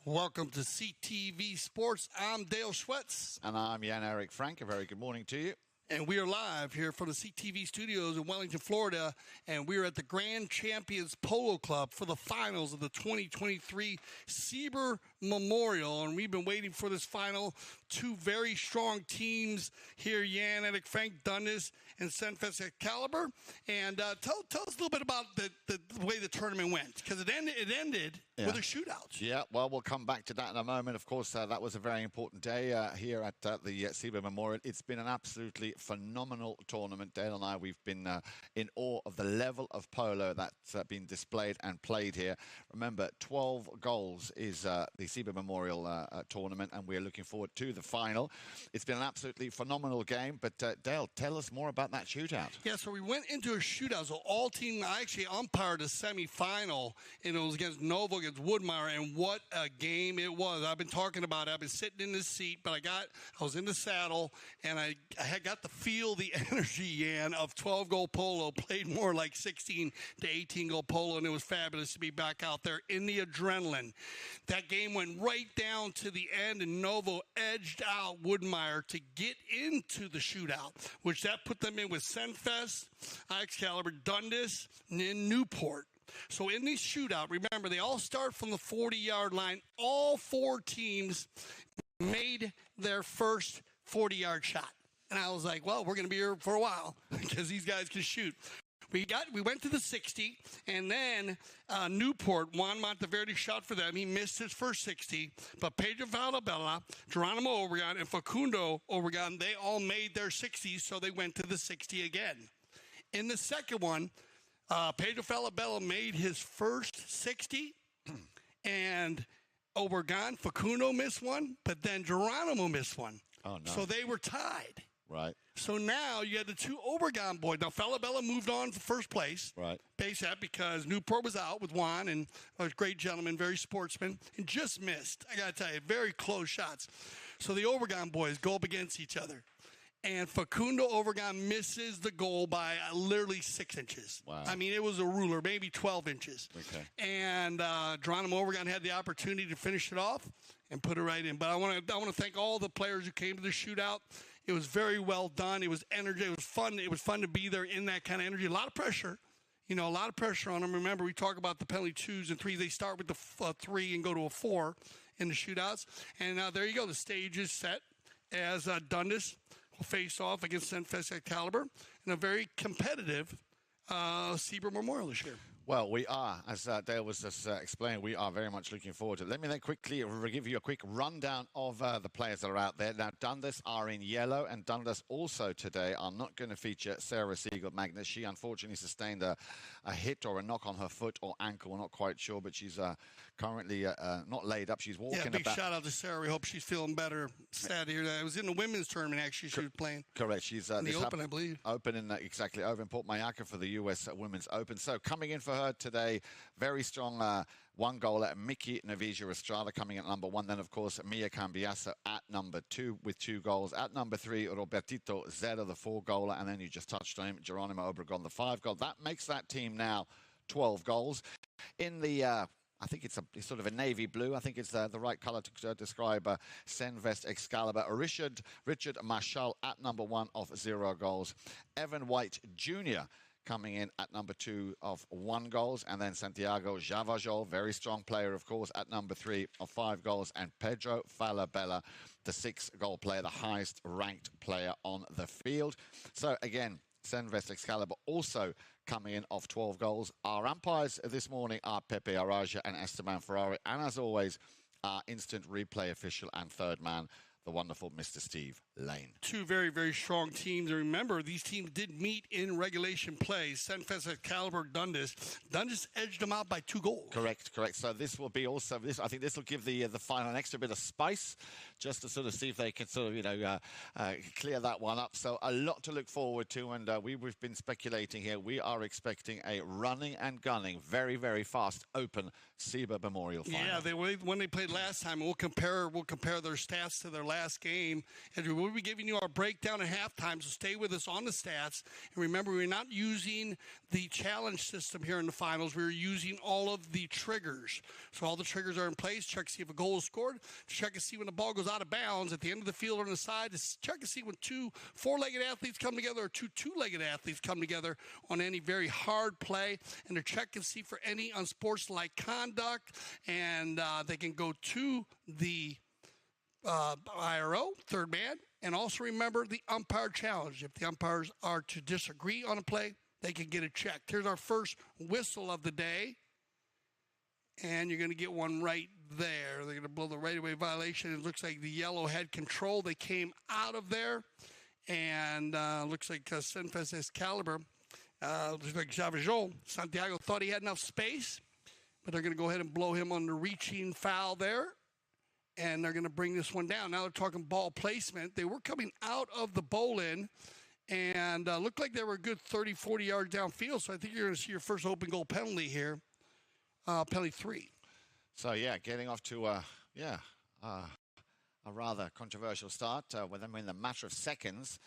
Welcome to CTV Sports. I'm Dale Schwetz. And I'm Jan-Erik Frank. A very good morning to you. And we are live here from the CTV studios in Wellington, Florida. And we are at the Grand Champions Polo Club for the finals of the 2023 Sieber Memorial. And we've been waiting for this final. Two very strong teams here, Jan-Erik Frank, Dundas, and Senvest Excalibor. And tell us a little bit about the way the tournament went, because it ended with a shootout. Yeah, well, we'll come back to that in a moment. Of course, that was a very important day here at the Sieber Memorial. It's been an absolutely phenomenal tournament. Dale and I, we've been in awe of the level of polo that's been displayed and played here. Remember, 12 goals is the Sieber Memorial tournament, and we're looking forward to the final. It's been an absolutely phenomenal game, but Dale, tell us more about that shootout. Yeah, so we went into a shootout. So all team, I actually umpired a semifinal, and it was against Novo, against Woodmire, and what a game it was. I've been talking about it. I've been sitting in this seat, but I was in the saddle, and I had got to feel the energy, Jan, of 12-goal polo, played more like 16 to 18-goal polo, and it was fabulous to be back out there in the adrenaline. That game went right down to the end, and Novo edged out Woodmire to get into the shootout, which that put them in with Senvest, Excalibor, Dundas, and then Newport. So in this shootout, remember, they all start from the 40-yard line. All four teams made their first 40-yard shot. And I was like, well, we're going to be here for a while because these guys can shoot. We went to the 60, and then Newport, Juan Monteverde shot for them. He missed his first 60, but Pedro Falabella, Geronimo Obregon, and Facundo Obregon, they all made their 60s, so they went to the 60 again. In the second one, Pedro Falabella made his first 60, and Obregon, Facundo missed one, but then Geronimo missed one. Oh, no. So they were tied. Right. So now you had the two Obregon boys. Now, Falabella moved on to first place. Right. Base that because Newport was out with Juan, and a great gentleman, very sportsman, and just missed. I got to tell you, very close shots. So the Obregon boys go up against each other. And Facundo Obregon misses the goal by literally 6 inches. Wow. I mean, it was a ruler, maybe 12 inches. Okay. And Geronimo Obregon had the opportunity to finish it off and put it right in. But I want to thank all the players who came to the shootout. It was very well done. It was energy. It was fun. It was fun to be there in that kind of energy. A lot of pressure. A lot of pressure on them. Remember, we talk about the penalty 2s and 3s. They start with the 3 and go to a 4 in the shootouts. And there you go. The stage is set as Dundas will face off against Senvest Excalibor in a very competitive Sieber Memorial this year. Well, we are, as Dale was just explaining, we are very much looking forward to it. Let me then quickly give you a quick rundown of the players that are out there. Now, Dundas are in yellow, and Dundas also today are not going to feature Sarah Siegel-Magnus. She unfortunately sustained a hit or a knock on her foot or ankle. We're not quite sure, but she's currently not laid up. She's walking about. Yeah, big shout out to Sarah. We hope she's feeling better. Sad to hear that. It was in the women's tournament, actually, she was playing. Correct. She's in the Open, I believe. Open in, exactly, over in Port Mayaka for the U.S. Women's Open. So coming in for her today, very strong one goaler, Mickey Navija Estrada coming at number 1. Then, of course, Mia Cambiasso at number 2 with 2 goals. At number 3, Robertito Zera, the 4 goaler. And then you just touched on him, Geronimo Obregon, the 5 goal. That makes that team now 12 goals. In the I think it's sort of a navy blue. I think it's the right color to describe Senvest Excalibor. Richard Marshall at number 1 of 0 goals. Evan White Jr. coming in at number 2 of 1 goals. And then Santiago Javajol, very strong player, of course, at number 3 of 5 goals. And Pedro Falabella, the 6-goal player, the highest ranked player on the field. So again, Senvest Excalibor also coming in of 12 goals. Our umpires this morning are Pepe Araja and Esteban Ferrari. And as always, our instant replay official and third man, the wonderful Mr. Steve Lane. Two very, very strong teams. And remember, these teams did meet in regulation play. Senvest Excalibor, Dundas. Dundas edged them out by 2 goals. Correct. So this will be also, I think this will give the final an extra bit of spice, just to sort of see if they can sort of, clear that one up. So a lot to look forward to. And we've been speculating here. We are expecting a running and gunning, very, very fast, open Sieber Memorial final. Yeah, when they played last time, we'll compare their stats to their last last game. And we'll be giving you our breakdown at halftime, so stay with us on the stats. And remember, we're not using the challenge system here in the finals. We're using all of the triggers. So all the triggers are in place. Check to see if a goal is scored. Check to see when the ball goes out of bounds at the end of the field or on the side. Check to see when two four-legged athletes come together or two two-legged athletes come together on any very hard play. And to check and see for any unsportsmanlike conduct. And they can go to the IRO, third man. And also remember the umpire challenge. If the umpires are to disagree on a play, they can get it checked. Here's our first whistle of the day. And you're going to get one right there. They're going to blow the right-of-way violation. It looks like the yellow had control. They came out of there. And looks like Senvest Excalibor, looks like Javajol, Santiago thought he had enough space. But they're going to go ahead and blow him on the reaching foul there. And they're going to bring this one down. Now they're talking ball placement. They were coming out of the bowl-in and looked like they were a good 30, 40 yards downfield. So I think you're going to see your first open goal penalty here. Penalty 3. So, yeah, getting off to a rather controversial start with them in a matter of seconds.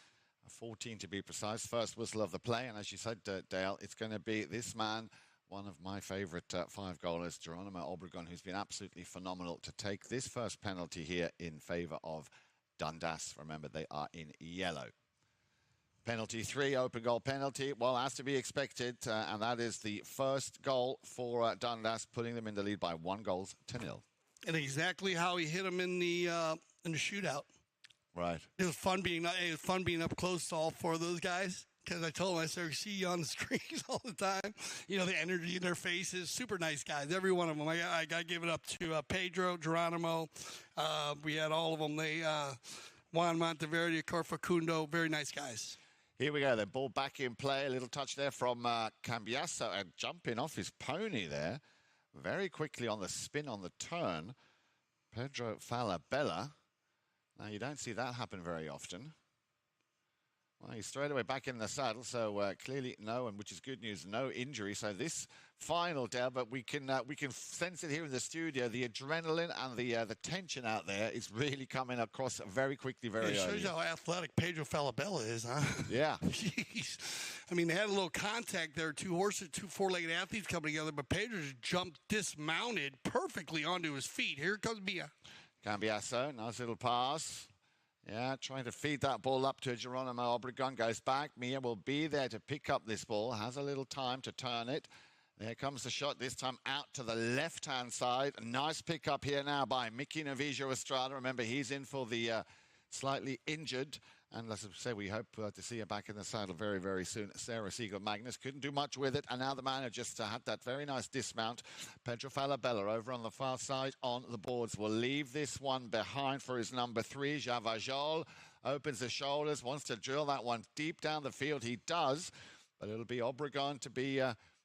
14 to be precise. First whistle of the play. And as you said, Dale, it's going to be this man, one of my favorite 5-goalers, Geronimo Obregon, who's been absolutely phenomenal to take this first penalty here in favor of Dundas. Remember, they are in yellow. Penalty 3, open goal penalty. Well, as to be expected, and that is the first goal for Dundas, putting them in the lead by 1-0. And exactly how he hit him in the shootout. Right. It was fun being up close to all 4 of those guys. Because I told them, I said, we see you on the screens all the time. You know, the energy in their faces. Super nice guys, every one of them. I got to give it up to Pedro, Geronimo. We had all of them. They Juan Monteverde, Corfacundo, very nice guys. Here we go. The ball back in play. A little touch there from Cambiasso, and jumping off his pony there. Very quickly on the spin on the turn. Pedro Falabella. Now, you don't see that happen very often. Well, he's straight away back in the saddle, so clearly and which is good news, no injury. So this final, Dale, but we can sense it here in the studio. The adrenaline and the tension out there is really coming across very quickly, very early. It shows you how athletic Pedro Falabella is, huh? Yeah. Jeez. I mean, they had a little contact there. 2 four-legged athletes coming together, but Pedro just jumped dismounted perfectly onto his feet. Here comes Mia. Cambiasso, nice little pass. Yeah, trying to feed that ball up to Geronimo Obregon. Goes back. Mia will be there to pick up this ball. Has a little time to turn it. There comes the shot, this time out to the left-hand side. Nice pick up here now by Mickey Navijo Estrada. Remember, he's in for the slightly injured. And as I say, we hope to see her back in the saddle very, very soon. Sarah Siegel-Magnus couldn't do much with it. And now the man who just had that very nice dismount, Pedro Falabella, over on the far side on the boards, will leave this one behind for his number 3. Javajol opens the shoulders, wants to drill that one deep down the field. He does, but it'll be Obregon to be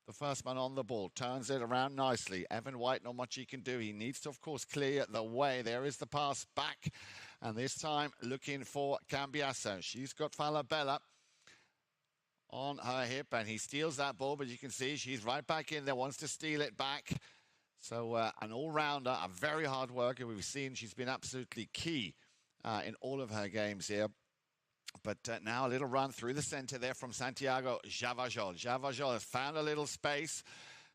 the first man on the ball. Turns it around nicely. Evan White, not much he can do. He needs to, of course, clear the way. There is the pass back. And this time looking for Cambiasso. She's got Falabella on her hip, and he steals that ball, but you can see she's right back in there, wants to steal it back. So an all-rounder, a very hard worker. We've seen she's been absolutely key in all of her games here. But now a little run through the center there from Santiago Javajol. Javajol has found a little space.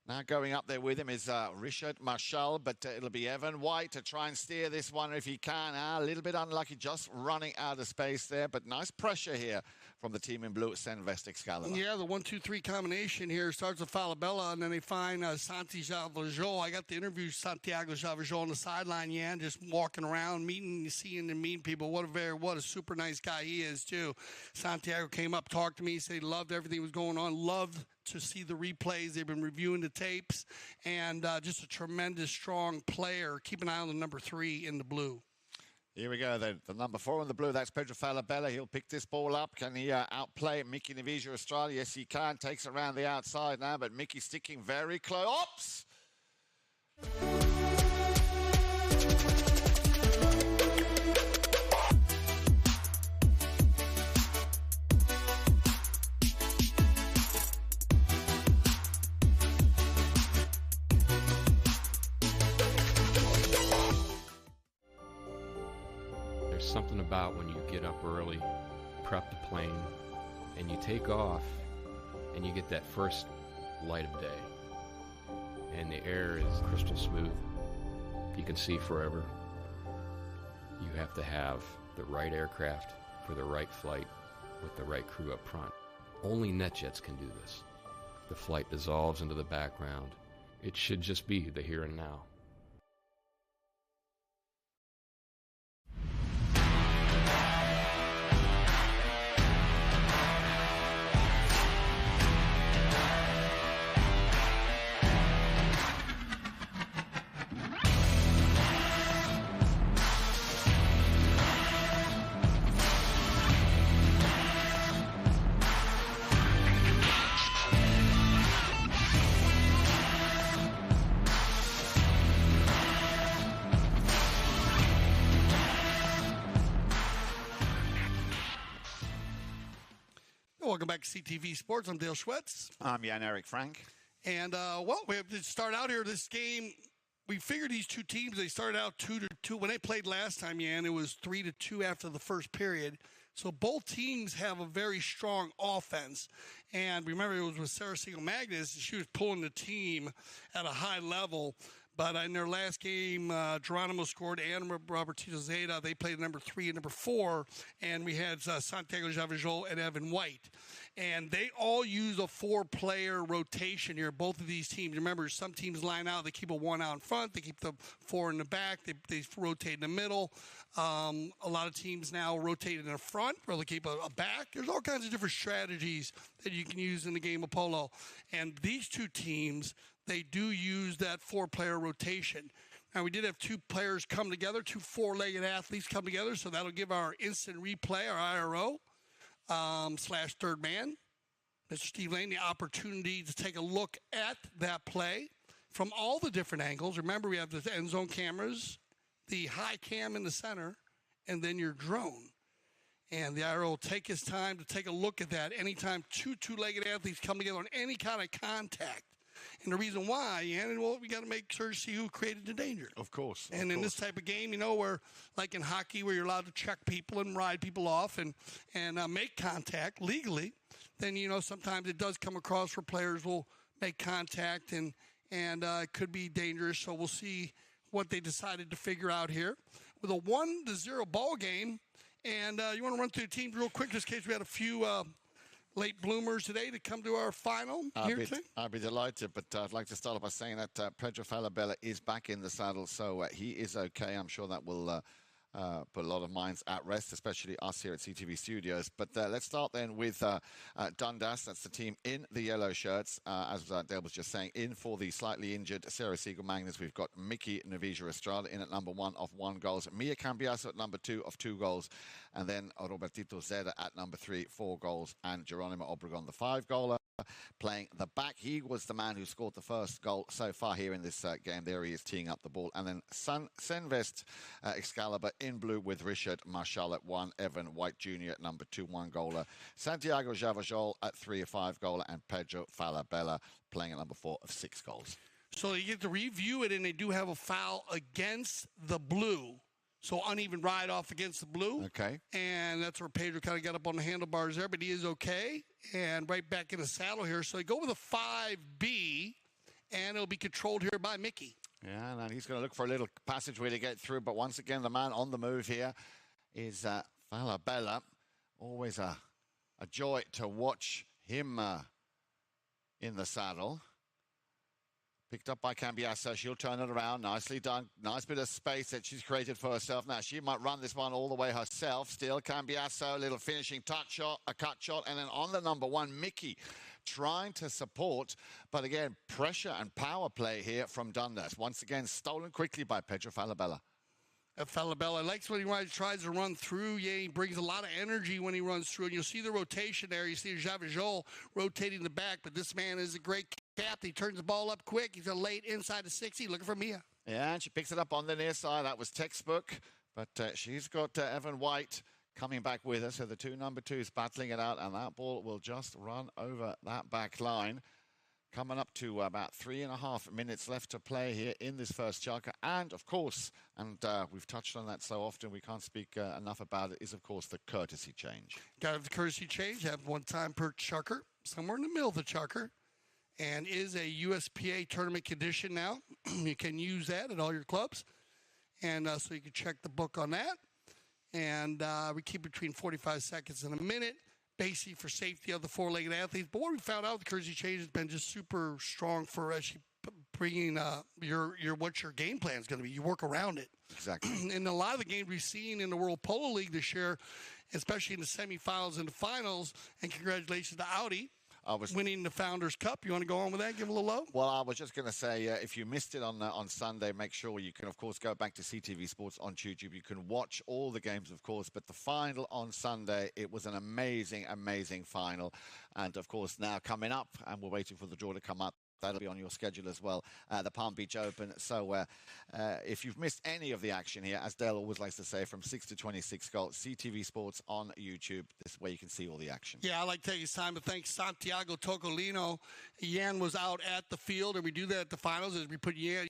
Now going up there with him is Richard Marshall, but it'll be Evan White to try and steer this one if he can. A little bit unlucky, just running out of space there, but nice pressure here from the team in blue at Senvest Excalibur. Yeah, the 1-2-3 combination here starts with Falabella, and then they find Santi Javajol. I got to interview Santiago Javajol on the sideline, just walking around, seeing and meeting people. What a super nice guy he is, too. Santiago came up, talked to me, said he loved everything that was going on, loved to see the replays. They've been reviewing the tapes, and just a tremendous, strong player. Keep an eye on the number 3 in the blue. Here we go, the number 4 in the blue. That's Pedro Falabella. He'll pick this ball up. Can he outplay Mickey Navijo Estrada? Yes, he can. Takes it around the outside now, but Mickey sticking very close. Oops! something about when you get up early, prep the plane, and you take off, and you get that first light of day. And the air is crystal smooth. You can see forever. You have to have the right aircraft for the right flight with the right crew up front. Only NetJets can do this. The flight dissolves into the background. It should just be the here and now. Welcome back to CTV Sports. I'm Dale Schwetz. I'm Jan-Erik Frank. And, we have to start out here. This game, we figured these two teams, they started out 2-2. When they played last time, Jan, it was 3-2 after the first period. So both teams have a very strong offense. And remember, it was with Sarah Siegel Magnus. She was pulling the team at a high level. But in their last game, Geronimo scored and Robertito Zeta. They played number 3 and number 4. And we had Santiago Javajol and Evan White. And they all use a 4-player rotation here, both of these teams. Remember, some teams line out. They keep a 1 out in front. They keep the 4 in the back. They rotate in the middle. A lot of teams now rotate in the front, or they keep a back. There's all kinds of different strategies that you can use in the game of polo. And these two teams, they do use that 4-player rotation. Now, we did have 2 players come together, 2 4-legged athletes come together, so that'll give our instant replay, our IRO, / third man, Mr. Steve Lane, the opportunity to take a look at that play from all the different angles. Remember, we have the end zone cameras, the high cam in the center, and then your drone. And the IRO will take his time to take a look at that anytime 2 2-legged athletes come together on any kind of contact. And the reason why, we got to make sure to see who created the danger. Of course. And in this type of game, where, like in hockey, where you're allowed to check people and ride people off and make contact legally, then, sometimes it does come across where players will make contact and it could be dangerous. So we'll see what they decided to figure out here. With a 1-0 ball game, and you want to run through the teams real quick, just in case we had a few late bloomers today to come to our final here today? I'd be delighted, but I'd like to start off by saying that Pedro Falabella is back in the saddle, so he is okay. I'm sure that will put a lot of minds at rest, especially us here at CTV Studios. But let's start then with Dundas. That's the team in the yellow shirts. As Dale was just saying, in for the slightly injured Sarah Siegel Magnus, we've got Mickey Navija Estrada in at number 1 of 1 goals, Mia Cambiaso at number 2 of 2 goals, and then Robertito Zeda at number 3, 4 goals, and Geronimo Obregon, the 5-goaler. Playing the back. He was the man who scored the first goal so far here in this game. There he is teeing up the ball. And then Senvest Excalibor in blue with Richard Marshall at 1, Evan White Jr. at number 2, 1-goaler, Santiago Javajol at 3, a 5-goaler, and Pedro Falabella playing at number 4 of 6 goals. So you get to review it, and they do have a foul against the blue. So uneven ride off against the blue. Okay. And that's where Pedro kind of got up on the handlebars there, but he is okay. And right back in the saddle here. So they go with a 5B, and it'll be controlled here by Mickey. Yeah, and he's going to look for a little passageway to get through. But once again, the man on the move here is Falabella. Always a joy to watch him in the saddle. Picked up by Cambiaso. She'll turn it around. Nicely done. Nice bit of space that she's created for herself. Now, she might run this one all the way herself. Still, Cambiaso, a little finishing touch shot, a cut shot. And then on the number 1, Mickey trying to support. But again, pressure and power play here from Dundas. Once again, stolen quickly by Pedro Falabella. Falabella likes when he tries to run through. Yeah, he brings a lot of energy when he runs through. And you'll see the rotation there. You see Javajol rotating the back. But this man is a great captain. He turns the ball up quick. He's a late inside the 60, looking for Mia. Yeah, and she picks it up on the near side. That was textbook. But she's got Evan White coming back with her. So the 2 number 2s battling it out. And that ball will just run over that back line. Coming up to about 3.5 minutes left to play here in this first chukker. And, of course, we've touched on that so often, we can't speak enough about it, is, of course, the courtesy change. Got to have the courtesy change. Have one time per chukker, somewhere in the middle of the chukker. And is a USPA tournament condition now. You can use that at all your clubs. And so you can check the book on that. And we keep between 45 seconds and a minute, basically for safety of the four-legged athletes. But what we found out, the courtesy change has been just super strong for actually bringing what your game plan is going to be. You work around it. Exactly. And a lot of the games we've seen in the World Polo League this year, especially in the semifinals and the finals, and congratulations to Audi, winning the Founders Cup. You want to go on with that? Give a little low? Well, I was just going to say, if you missed it on Sunday, make sure you can, of course, go back to CTV Sports on YouTube. You can watch all the games, of course, but the final on Sunday, it was an amazing, amazing final. And, of course, now coming up, and we're waiting for the draw to come up. That'll be on your schedule as well, the Palm Beach Open. So if you've missed any of the action here, as Dale always likes to say, from 6 to 26 goals, CTV Sports on YouTube. This way you can see all the action. Yeah, I'd like to take this time to thank Santiago Tocolino. Yan was out at the field, and we do that at the finals as we put Yan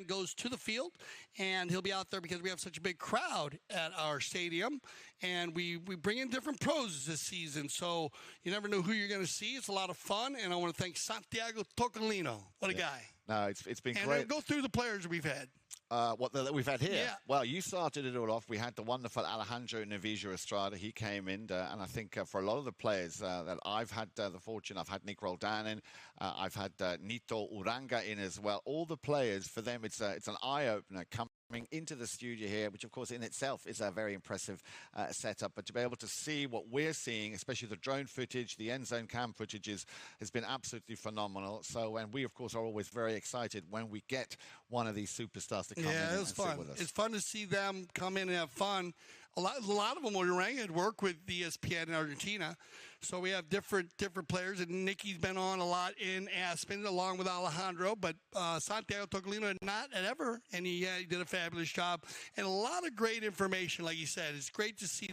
goes to the field, and he'll be out there because we have such a big crowd at our stadium, and we bring in different pros this season, so you never know who you're going to see. It's a lot of fun, and I want to thank Santiago Tocolino. What a guy. No, it's been and great. Go through the players we've had. That we've had here? Yeah. Well, you started it all off. We had the wonderful Alejandro Nevija Estrada. He came in, and I think for a lot of the players that I've had the fortune, I've had Nick Roldan in, I've had Nito Uranga in as well. All the players, for them, it's an eye-opener coming into the studio here, which, of course, in itself is a very impressive setup. But to be able to see what we're seeing, especially the drone footage, the end zone cam footages, has been absolutely phenomenal. So, and we, of course, are always very excited when we get one of these superstars to come in and sit with us. It's fun to see them come in and have fun. A lot of them will work with ESPN in Argentina. So we have different players, and Nicky's been on a lot in Aspen along with Alejandro, but Santiago Tocolino not ever, and he did a fabulous job. And a lot of great information, like you said. It's great to see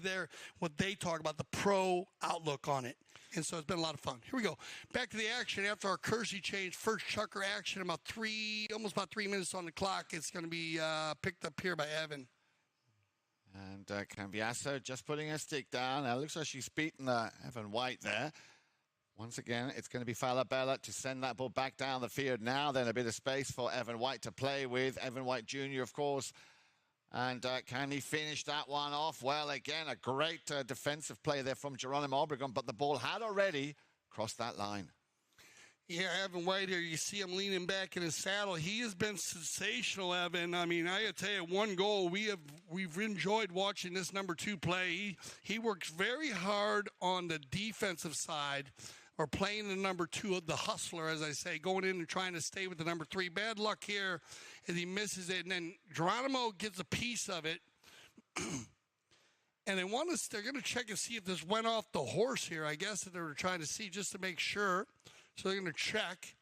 what they talk about, the pro outlook on it. And so it's been a lot of fun. Here we go. Back to the action after our courtesy change. First chukker action, almost about 3 minutes on the clock. It's going to be picked up here by Evan. And Cambiasso just putting her stick down. It looks like she's beaten Evan White there. Once again, it's going to be Falabella to send that ball back down the field now. Then a bit of space for Evan White to play with. Evan White Jr., of course. And can he finish that one off? Well, again, a great defensive play there from Geronimo Obregon, but the ball had already crossed that line. Yeah, Evan White here, you see him leaning back in his saddle. He has been sensational, Evan. I mean, I got to tell you, one goal, we've enjoyed watching this number 2 play. He works very hard on the defensive side, or playing the number 2 of the hustler, as I say, going in and trying to stay with the number 3. Bad luck here as he misses it, and then Geronimo gets a piece of it. And they're going to check and see if this went off the horse here. I guess that they were trying to see just to make sure. So they're going to check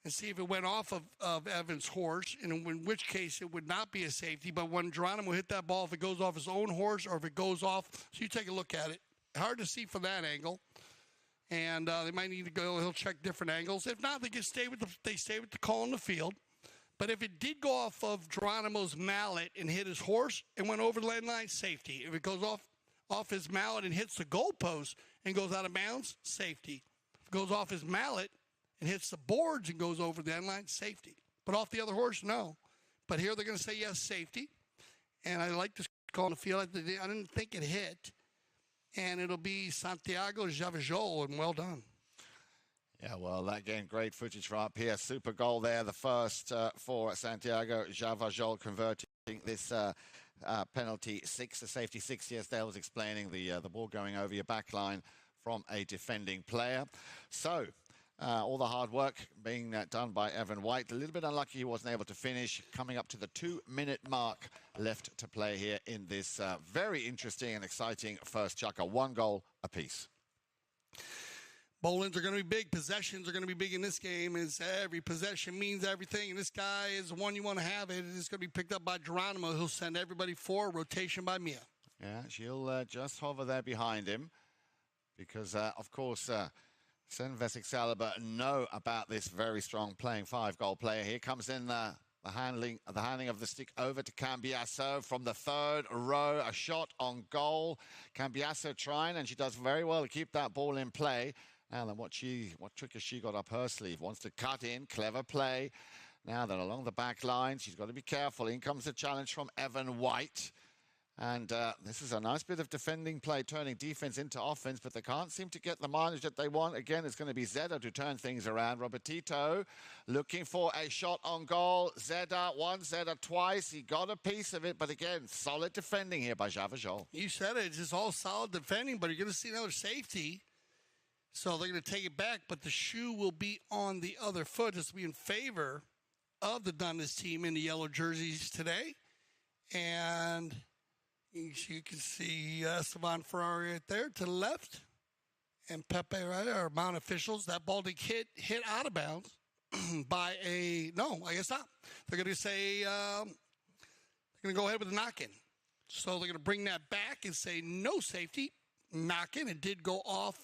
and see if it went off of Evan's horse, and in which case it would not be a safety. But when Geronimo hit that ball, if it goes off his own horse or if it goes off, so you take a look at it. Hard to see from that angle. And they might need to go, he'll check different angles. If not, they stay with the call on the field. But if it did go off of Geronimo's mallet and hit his horse and went over the land line, safety. If it goes off his mallet and hits the goalpost and goes out of bounds, safety. Goes off his mallet and hits the boards and goes over the end line, safety. But off the other horse, no. But here they're going to say yes, safety. And I like this call on the field. I didn't think it hit. And it'll be Santiago Javajol, and well done. Yeah, well, again, great footage from up here. Super goal there, the first for Santiago Javajol, converting this penalty 6, the safety 6. Yes, Dale was explaining the ball going over your back line from a defending player. So, all the hard work being done by Evan White. A little bit unlucky he wasn't able to finish. Coming up to the 2-minute mark left to play here in this very interesting and exciting first chukker. 1 goal apiece. Bowlings are going to be big. Possessions are going to be big in this game. Every possession means everything. And this guy is the one you want to have. It is going to be picked up by Geronimo. He'll send everybody forward. Rotation by Mia. Yeah, she'll just hover there behind him. Because, of course, Senvest Excalibor know about this very strong playing 5-goal player. Here comes in the handling of the stick over to Cambiasso from the third row. A shot on goal. Cambiasso trying, and she does very well to keep that ball in play. Now then, what trick has she got up her sleeve? Wants to cut in, clever play. Now then, along the back line, she's got to be careful. In comes the challenge from Evan White. And this is a nice bit of defending play, turning defense into offense, but they can't seem to get the mileage that they want. Again, it's going to be Zeda to turn things around. Robertito looking for a shot on goal. Zeda once, Zeda twice. He got a piece of it, but again, solid defending here by Javajol. You said it. It's just all solid defending, but you're going to see another safety. So they're going to take it back, but the shoe will be on the other foot. This will be in favor of the Dundas team in the yellow jerseys today. And you can see Esteban Ferrari right there to the left, and Pepe right there, our Mount officials. That ball did hit out of bounds by no, I guess not. They're going to say they're going to go ahead with a knock-in. So they're going to bring that back and say no safety, knock-in. It did go off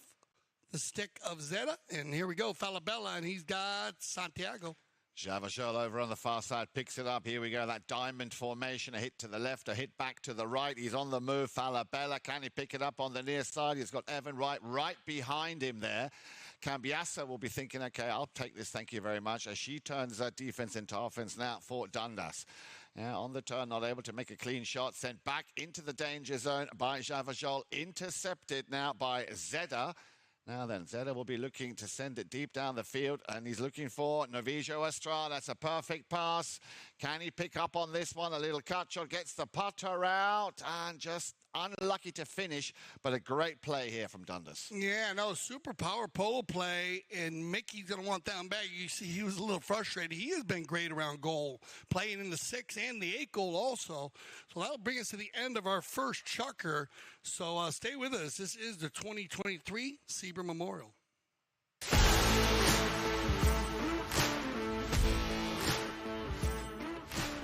the stick of Zeta, and here we go, Falabella, and he's got Santiago. Javajol over on the far side picks it up. Here we go, that diamond formation. A hit to the left, a hit back to the right. He's on the move. Falabella, can he pick it up on the near side? He's got Evan Wright right behind him there. Cambiasso will be thinking, okay, I'll take this, thank you very much, as she turns defense into offense now for Dundas. Yeah, on the turn, not able to make a clean shot. Sent back into the danger zone by Javajol. Intercepted now by Zeda. Now then, Zeda will be looking to send it deep down the field, and he's looking for Novijo Estrada. That's a perfect pass. Can he pick up on this one? A little cut shot, gets the putter out, and just unlucky to finish, but a great play here from Dundas. Yeah, no, super power polo play, and Mickey's going to want that one back. You see, he was a little frustrated. He has been great around goal, playing in the 6 and the 8 goal also. So that'll bring us to the end of our first chukker. So stay with us. This is the 2023 Sieber Memorial.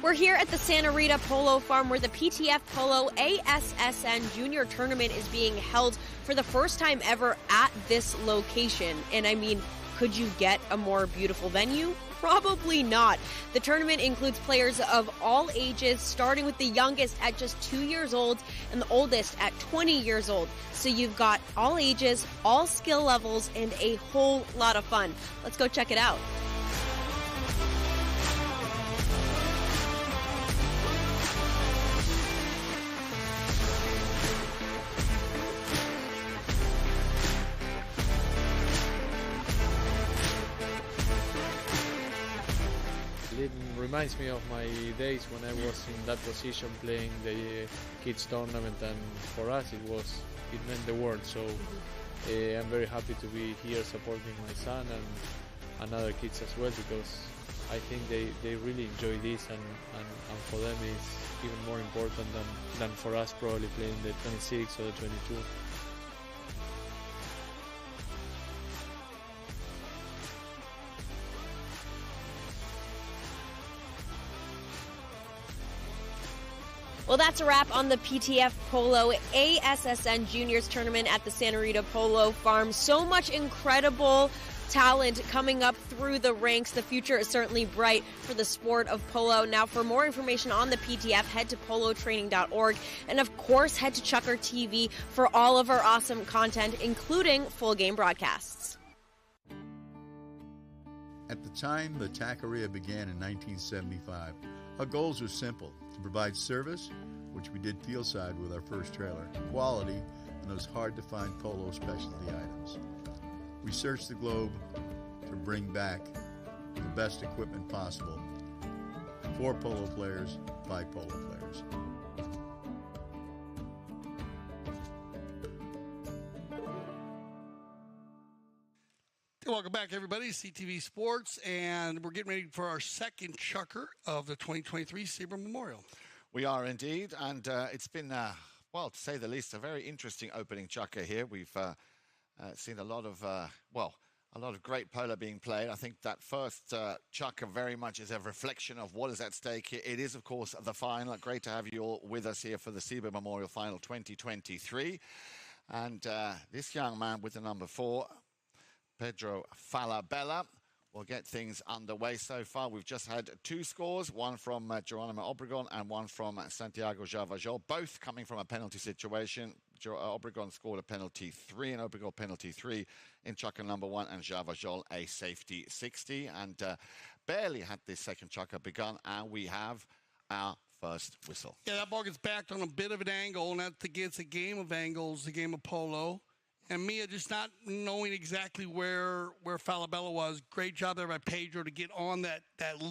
We're here at the Santa Rita Polo Farm where the PTF Polo ASSN Junior Tournament is being held for the first time ever at this location. And I mean, could you get a more beautiful venue? Probably not. The tournament includes players of all ages, starting with the youngest at just 2 years old and the oldest at 20 years old. So you've got all ages, all skill levels, and a whole lot of fun. Let's go check it out. It reminds me of my days when I was in that position playing the kids tournament, and for us it meant the world. So I'm very happy to be here supporting my son and other kids as well, because I think they really enjoy this, and for them it's even more important than for us probably playing the 26 or the 22. Well, that's a wrap on the PTF Polo ASSN Juniors Tournament at the Santa Rita Polo Farm. So much incredible talent coming up through the ranks. The future is certainly bright for the sport of polo. Now, for more information on the PTF, head to polotraining.org. And, of course, head to Chukker TV for all of our awesome content, including full game broadcasts. At the time the taqueria began in 1975, our goals were simple: to provide service, which we did fieldside with our first trailer, quality, and those hard-to-find polo specialty items. We searched the globe to bring back the best equipment possible for polo players, by polo players. Welcome back, everybody. CTV Sports, and we're getting ready for our second chukker of the 2023 Sieber Memorial. We are indeed, and it's been, well, to say the least, a very interesting opening chukker here. We've seen a lot of great polo being played. I think that first chukker very much is a reflection of what is at stake here. It is, of course, the final. Great to have you all with us here for the Sieber Memorial Final 2023. And this young man with the number 4, Pedro Falabella will get things underway. So far, we've just had 2 scores, one from Geronimo Obregon and one from Santiago Javajol, both coming from a penalty situation. Obregon scored a penalty 3 and Obregon penalty 3 in chukker number 1, and Javajol a safety 60. And barely had this second chukker begun, and we have our first whistle. Yeah, that ball gets backed on a bit of an angle, and that gets a game of angles, the game of polo. And Mia just not knowing exactly where Falabella was. Great job there by Pedro to get on that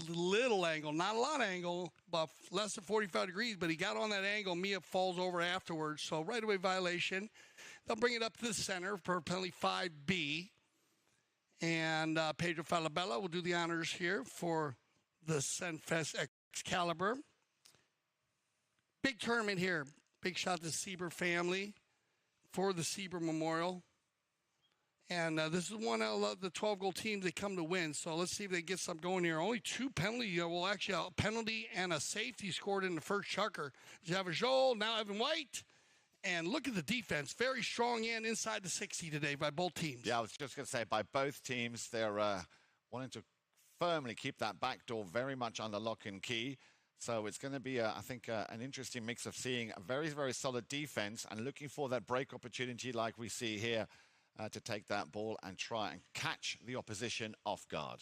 little angle. Not a lot of angle, but less than 45 degrees. But he got on that angle. Mia falls over afterwards. So right away violation. They'll bring it up to the center for penalty 5B. And Pedro Falabella will do the honors here for the Senvest Excalibor. Big tournament here. Big shout to the Sieber family for the Sieber Memorial. And this is one of the 12-goal teams they come to win. So let's see if they get something going here. Only 2 penalties. Well, actually, a penalty and a safety scored in the first chukker. Javajol, now Evan White. And look at the defense. Very strong and inside the 60 today by both teams. Yeah, I was just going to say, by both teams, they're wanting to firmly keep that back door very much under lock and key. So it's going to be, I think, an interesting mix of seeing a very, very solid defense and looking for that break opportunity like we see here to take that ball and try and catch the opposition off guard.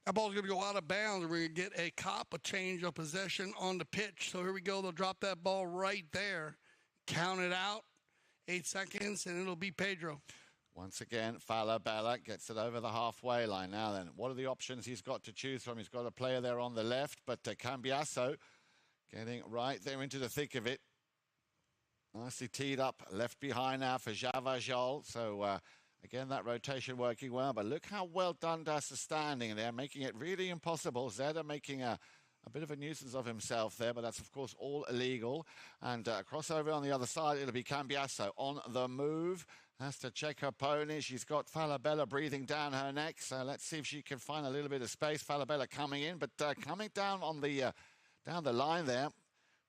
That ball's going to go out of bounds. We're going to get a change of possession on the pitch. So here we go. They'll drop that ball right there. Count it out. 8 seconds, and it'll be Pedro. Once again, Falabella gets it over the halfway line. Now then, what are the options he's got to choose from? He's got a player there on the left, but Cambiasso getting right there into the thick of it. Nicely teed up, left behind now for Javajol. So, again, that rotation working well. But look how well Dundas is standing there, making it really impossible. Zeta making a bit of a nuisance of himself there, but that's, of course, all illegal. And crossover on the other side, it'll be Cambiasso on the move. Has to check her pony. She's got Falabella breathing down her neck. So let's see if she can find a little bit of space. Falabella coming in, but coming down on the down the line there.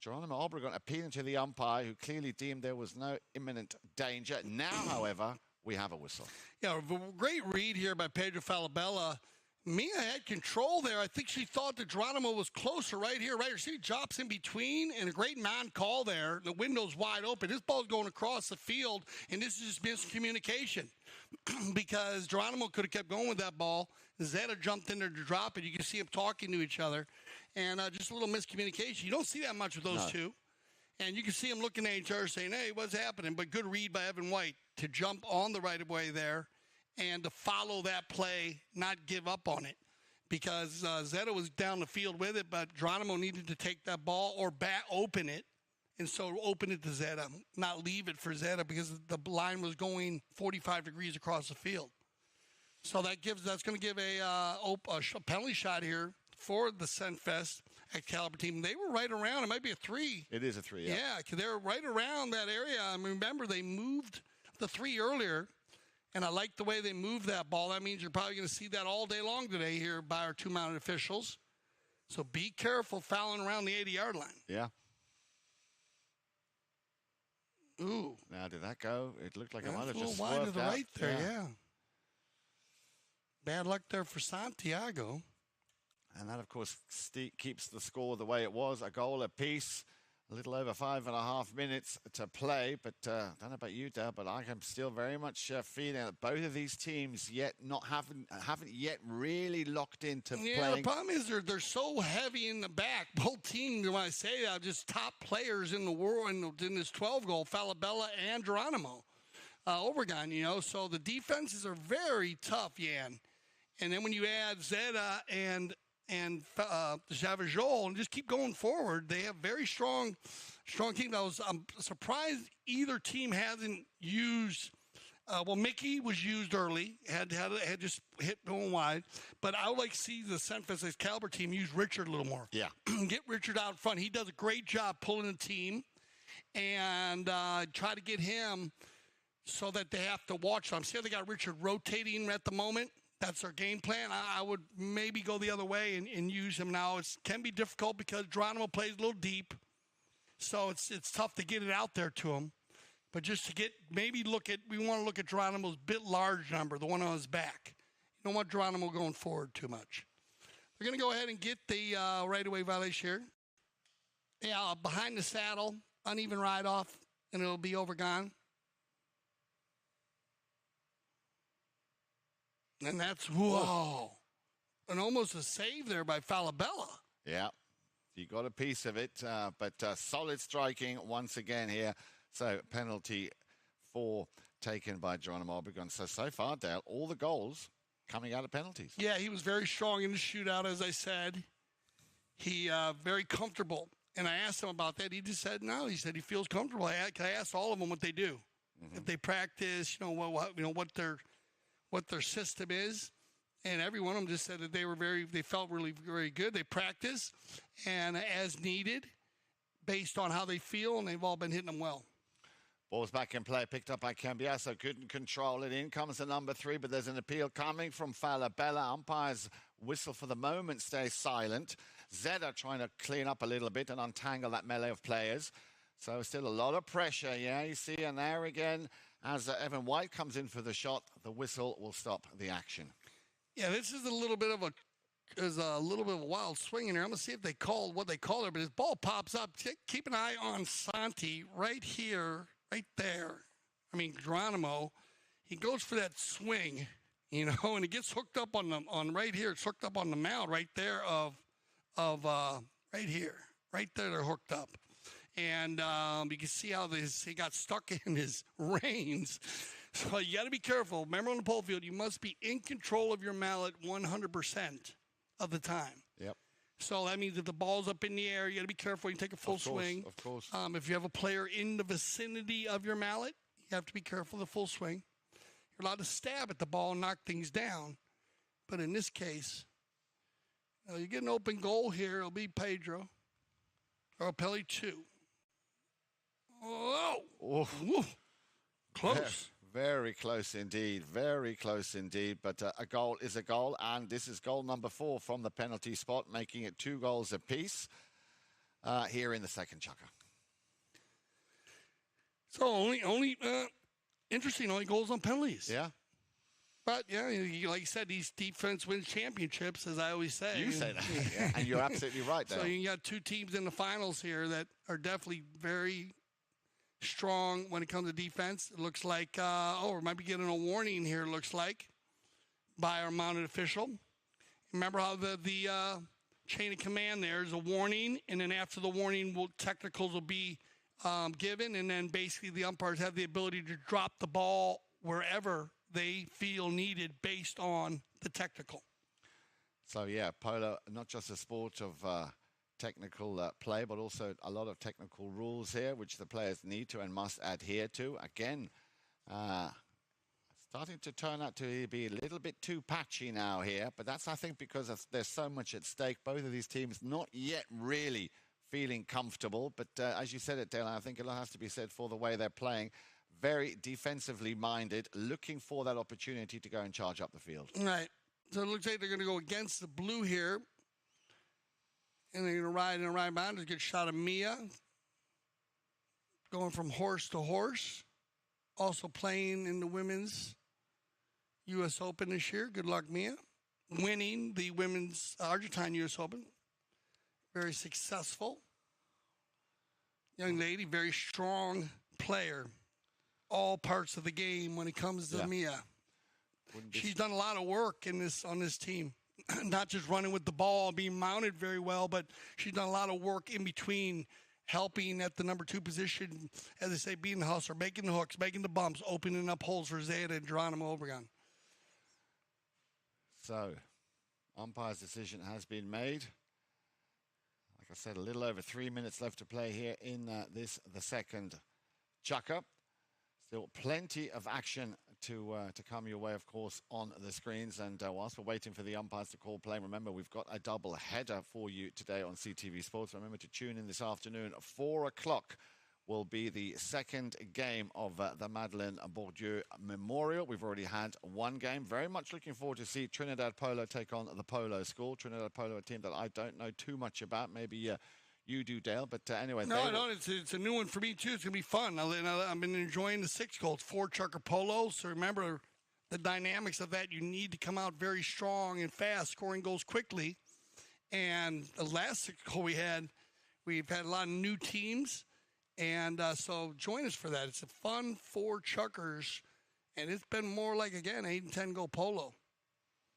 Geronimo Obregon appealing to the umpire, who clearly deemed there was no imminent danger. Now, however, we have a whistle. Yeah, a great read here by Pedro Falabella. Mia had control there. I think she thought that Geronimo was closer right here, right here. She drops in between, and a great non-call there. The window's wide open. This ball's going across the field, and this is just miscommunication because Geronimo could have kept going with that ball. Zeta jumped in there to drop it. You can see them talking to each other, and just a little miscommunication. You don't see that much with those two. And you can see them looking at each other saying, hey, what's happening? But good read by Evan White to jump on the right-of-way there and to follow that play, not give up on it. Because Zeta was down the field with it, but Geronimo needed to take that ball or open it. And so open it to Zeta, not leave it for Zeta because the line was going 45 degrees across the field. So that's going to give a penalty shot here for the Senvest Excalibor team. They were right around. It might be a 3. It is a 3, yeah. Yeah, because they were right around that area. I mean, remember, they moved the 3 earlier. And I like the way they move that ball. That means you're probably going to see that all day long today here by our 2 mounted officials. So be careful fouling around the 80-yard line. Yeah. Ooh. Now, did that go? It looked like it might have just just wide to swerved the out. right there, yeah. Bad luck there for Santiago. And that, of course, keeps the score the way it was. A goal apiece. A little over 5.5 minutes to play, but I don't know about you, Dale, but I am still very much feeling that both of these teams haven't yet really locked into playing. Yeah, the problem is they're so heavy in the back. Both teams, when I say that, are just top players in the world in this 12-goal, Falabella and Geronimo Obregon, So the defenses are very tough, Yan. And then when you add Zeta and Javajol and just keep going forward, they have very strong team. I'm surprised either team hasn't used. Mickey was used early, had just hit going wide, but I would like to see the Senvest Excalibor team use Richard a little more. Yeah, get Richard out front. He does a great job pulling the team, and try to get him so that they have to watch. I'm seeing they got Richard rotating at the moment. That's our game plan. I would maybe go the other way and use him now. It can be difficult because Geronimo plays a little deep, so it's tough to get it out there to him. But just to get, we want to look at Geronimo's bit large number, the one on his back. You don't want Geronimo going forward too much. We're going to go ahead and get the right-away violation here. Yeah, behind the saddle, uneven ride-off, and it'll be overgone. And that's, whoa, and almost a save there by Falabella. Yeah, you got a piece of it, but solid striking once again here. So penalty 4 taken by Geronimo Obregon. So far, Dale, all the goals coming out of penalties. Yeah, he was very strong in the shootout, as I said. He very comfortable. And I asked him about that. He just said no. He said he feels comfortable. I asked all of them what they do, if they practice, what their system is. And every one of them just said that they felt really very good. They practice and as needed, based on how they feel, and they've all been hitting them well. Ball's back in play, picked up by Cambiasso, couldn't control it. In comes the number 3, but there's an appeal coming from Falabella. Umpire's whistle for the moment stays silent. Zeta trying to clean up a little bit and untangle that melee of players. So still a lot of pressure, yeah, you see, and there again, as Evan White comes in for the shot, the whistle will stop the action. Yeah, this is a little bit of a wild swing in here. I'm going to see if they called what they call it, but his ball pops up. Keep an eye on Santi right here. Right there. I mean, Geronimo, he goes for that swing, and it gets hooked up on right here. It's hooked up on the mound right there of right here. Right there, they're hooked up. And you can see how he got stuck in his reins. So you got to be careful. Remember, on the pole field, you must be in control of your mallet 100% of the time. Yep. So that means if the ball's up in the air, you got to be careful. You take a full swing. Of course. If you have a player in the vicinity of your mallet, you have to be careful of the full swing. You're allowed to stab at the ball and knock things down. But in this case, you get an open goal here. It'll be Pedro. Or Pele 2. Oh! Ooh. Close. Very close indeed. Very close indeed. But a goal is a goal. And this is goal number 4 from the penalty spot, making it 2 goals apiece here in the second chukker. So only interesting, only goals on penalties. Yeah. But, yeah, like you said, these defense wins championships, as I always say. You say that. Yeah. And you're absolutely right there. So you got 2 teams in the finals here that are definitely very strong when it comes to defense. It looks like, we might be getting a warning here, it looks like, by our mounted official. Remember how the chain of command there is a warning, and then after the warning, technicals will be given, and then basically the umpires have the ability to drop the ball wherever they feel needed based on the technical. So, yeah, polo, not just a sport of technical play, but also a lot of technical rules here, which the players need to and must adhere to. Again, starting to turn out to be a little bit too patchy now here, but that's, I think, because there's so much at stake. Both of these teams not yet really feeling comfortable, but as you said it, Dale, I think it has to be said for the way they're playing. Very defensively minded, looking for that opportunity to go and charge up the field. Right. So it looks like they're going to go against the blue here. And they're going to ride and ride behind. There's a good shot of Mia. Going from horse to horse. Also playing in the women's U.S. Open this year. Good luck, Mia. Winning the women's Argentine U.S. Open. Very successful. Young lady, very strong player. All parts of the game when it comes to Mia. She's done a lot of work on this team. Not just running with the ball, being mounted very well, but she's done a lot of work in between, helping at the number 2 position, as they say, being the hustler, making the hooks, making the bumps, opening up holes for Zeta and Geronimo Obregon. So, umpire's decision has been made. Like I said, a little over 3 minutes left to play here in the second chukker. Still plenty of action to come your way, of course, on the screens. And whilst we're waiting for the umpires to call play, remember, we've got a double header for you today on CTV Sports. Remember to tune in this afternoon. 4 o'clock will be the second game of the Madeleine Bourdieu Memorial. We've already had one game. Very much looking forward to see Trinidad Polo take on the Polo School. Trinidad Polo, a team that I don't know too much about. Maybe you do, Dale. But anyway. No, it's a new one for me, too. It's going to be fun. I've been enjoying the 6 goals, 4 chucker polo. So remember the dynamics of that. You need to come out very strong and fast, scoring goals quickly. And the last 6 goal we've had a lot of new teams. And so join us for that. It's a fun 4 chuckers. And it's been more like, again, 8 and 10 goal polo.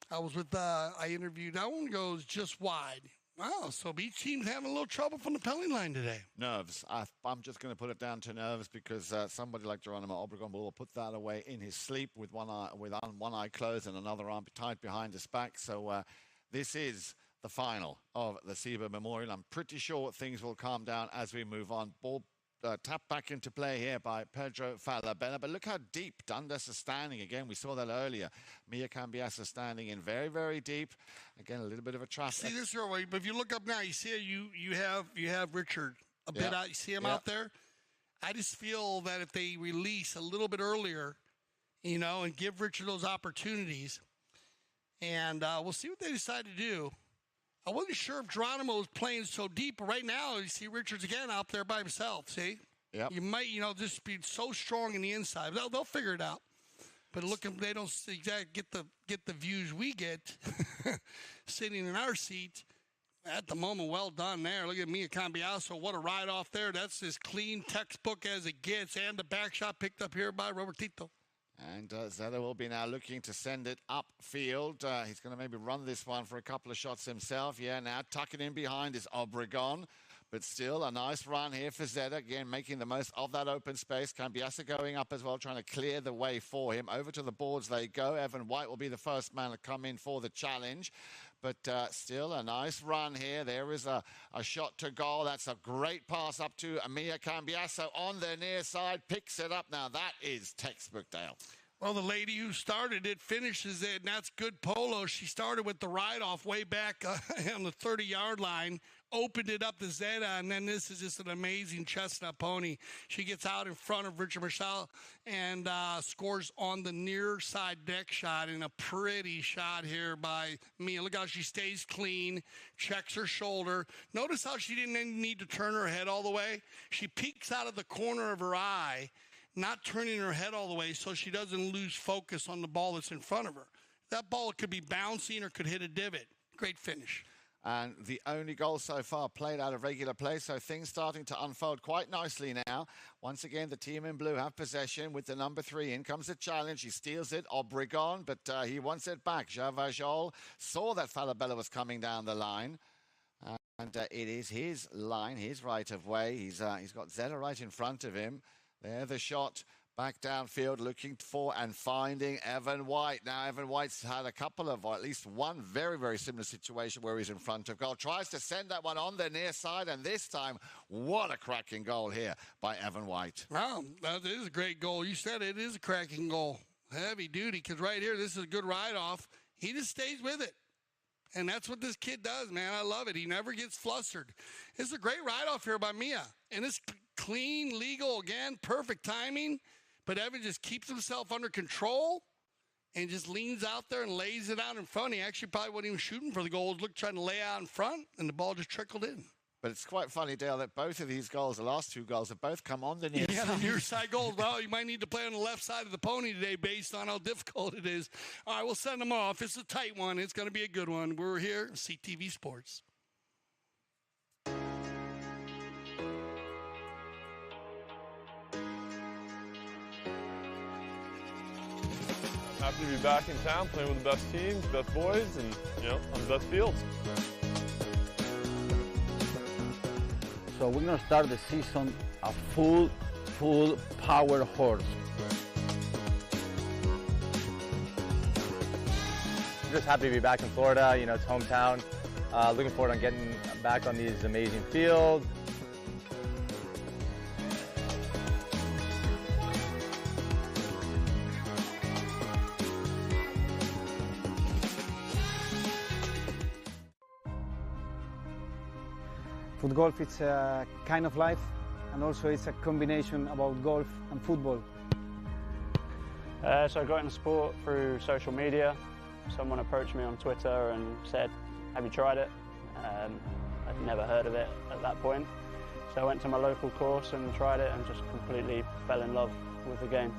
I was with, I interviewed, that one goes just wide. Wow, so each team's having a little trouble from the penalty line today. Nerves. I'm just going to put it down to nerves because somebody like Geronimo Obregon will put that away in his sleep with one eye closed and another arm tied behind his back. So this is the final of the Sieber Memorial. I'm pretty sure things will calm down as we move on. Ball tapped back into play here by Pedro Falabella. But look how deep Dundas is standing. Again, we saw that earlier. Mia Cambiasa standing in very, very deep. Again, a little bit of a traffic. See this way, but if you look up now, you see you have Richard a bit out. You see him out there? I just feel that if they release a little bit earlier, and give Richard those opportunities, and we'll see what they decide to do. I wasn't sure if Geronimo was playing so deep, but right now you see Richards again out there by himself. See, you might just be so strong in the inside. They'll figure it out. But they don't exactly get the views we get sitting in our seat at the moment. Well done there. Look at Mia Cambiaso. What a ride off there. That's as clean textbook as it gets, and the back shot picked up here by Robertito. And Zeta will be now looking to send it upfield. He's going to maybe run this one for a couple of shots himself. Yeah, now tucking in behind is Obregon. But still, a nice run here for Zeta. Again, making the most of that open space. Cambiasa going up as well, trying to clear the way for him. Over to the boards they go. Evan White will be the first man to come in for the challenge. But still a nice run here. There is a shot to goal. That's a great pass up to Mia Cambiaso on the near side. Picks it up. Now that is textbook, Dale. Well, the lady who started it finishes it, and that's good polo. She started with the ride-off way back on the 30-yard line, opened it up to Zeta, and then this is just an amazing chestnut pony. She gets out in front of Richard Michel and scores on the near side deck shot, and a pretty shot here by Mia. Look how she stays clean, checks her shoulder. Notice how she didn't need to turn her head all the way. She peeks out of the corner of her eye, not turning her head all the way so she doesn't lose focus on the ball that's in front of her. That ball could be bouncing or could hit a divot. Great finish. And the only goal so far played out of regular play, so things starting to unfold quite nicely now. Once again, the team in blue have possession with the number 3. In comes the challenge. He steals it, Obregon, but he wants it back. Javajol saw that Falabella was coming down the line. And it is his line, his right of way. He's got Zeta right in front of him. There, the shot back downfield, looking for and finding Evan White. Now, Evan White's had a couple of, or at least one very, very similar situation where he's in front of goal. Tries to send that one on the near side, and this time, what a cracking goal here by Evan White. Wow, that is a great goal. You said it is a cracking goal. Heavy duty, because right here, this is a good ride-off. He just stays with it. And that's what this kid does, man. I love it. He never gets flustered. It's a great ride-off here by Mia. And it's clean, legal, again, perfect timing. But Evan just keeps himself under control and just leans out there and lays it out in front. He actually probably wasn't even shooting for the goal. Look, trying to lay out in front, and the ball just trickled in. But it's quite funny, Dale, that both of these goals, the last 2 goals, have both come on the near side. Yeah, the near side goals. Well, you might need to play on the left side of the pony today based on how difficult it is. All right, we'll send them off. It's a tight one. It's going to be a good one. We're here, CTV Sports. Happy to be back in town, playing with the best teams, best boys, and, on the best fields. So we're going to start the season a full power horse. I'm just happy to be back in Florida. It's hometown. Looking forward to getting back on these amazing fields. Foot golf, it's a kind of life, and also it's a combination about golf and football. So I got into sport through social media. Someone approached me on Twitter and said, have you tried it? I I'd never heard of it at that point. So I went to my local course and tried it and just completely fell in love with the game.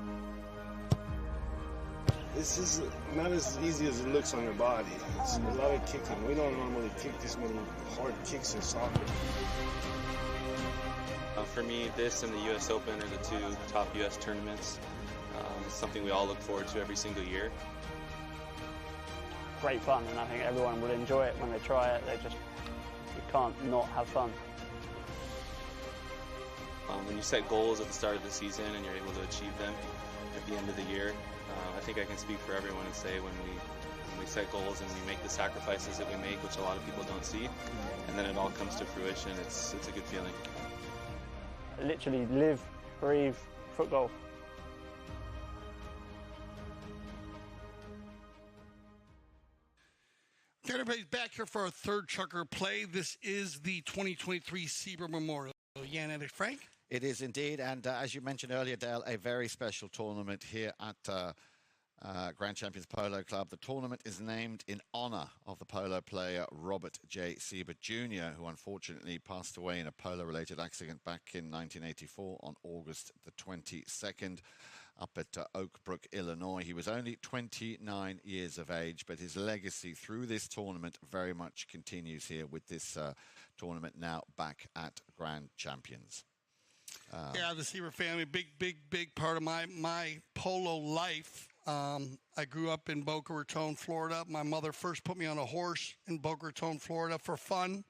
This is not as easy as it looks on your body. It's a lot of kicking. We don't normally kick this many hard kicks in soccer. For me, this and the U.S. Open are the two top U.S. tournaments. It's something we all look forward to every single year. Great fun, and I think everyone will enjoy it when they try it. You can't not have fun. When you set goals at the start of the season and you're able to achieve them at the end of the year, I think I can speak for everyone and say when we set goals and we make the sacrifices that we make, which a lot of people don't see, and then it all comes to fruition, it's a good feeling. I literally live, breathe football. Okay, everybody's back here for our third Chucker play. This is the 2023 Sieber Memorial. Jan and Frank? It is indeed, and as you mentioned earlier, Dale, a very special tournament here at Grand Champions Polo Club. The tournament is named in honor of the polo player Robert J. Sieber Jr., who unfortunately passed away in a polo-related accident back in 1984 on August the 22nd up at Oak Brook, Illinois. He was only 29 years of age, but his legacy through this tournament very much continues here with this tournament now back at Grand Champions. Yeah, the Sieber family, big part of my polo life. I grew up in Boca Raton, Florida. My mother first put me on a horse in Boca Raton, Florida for fun.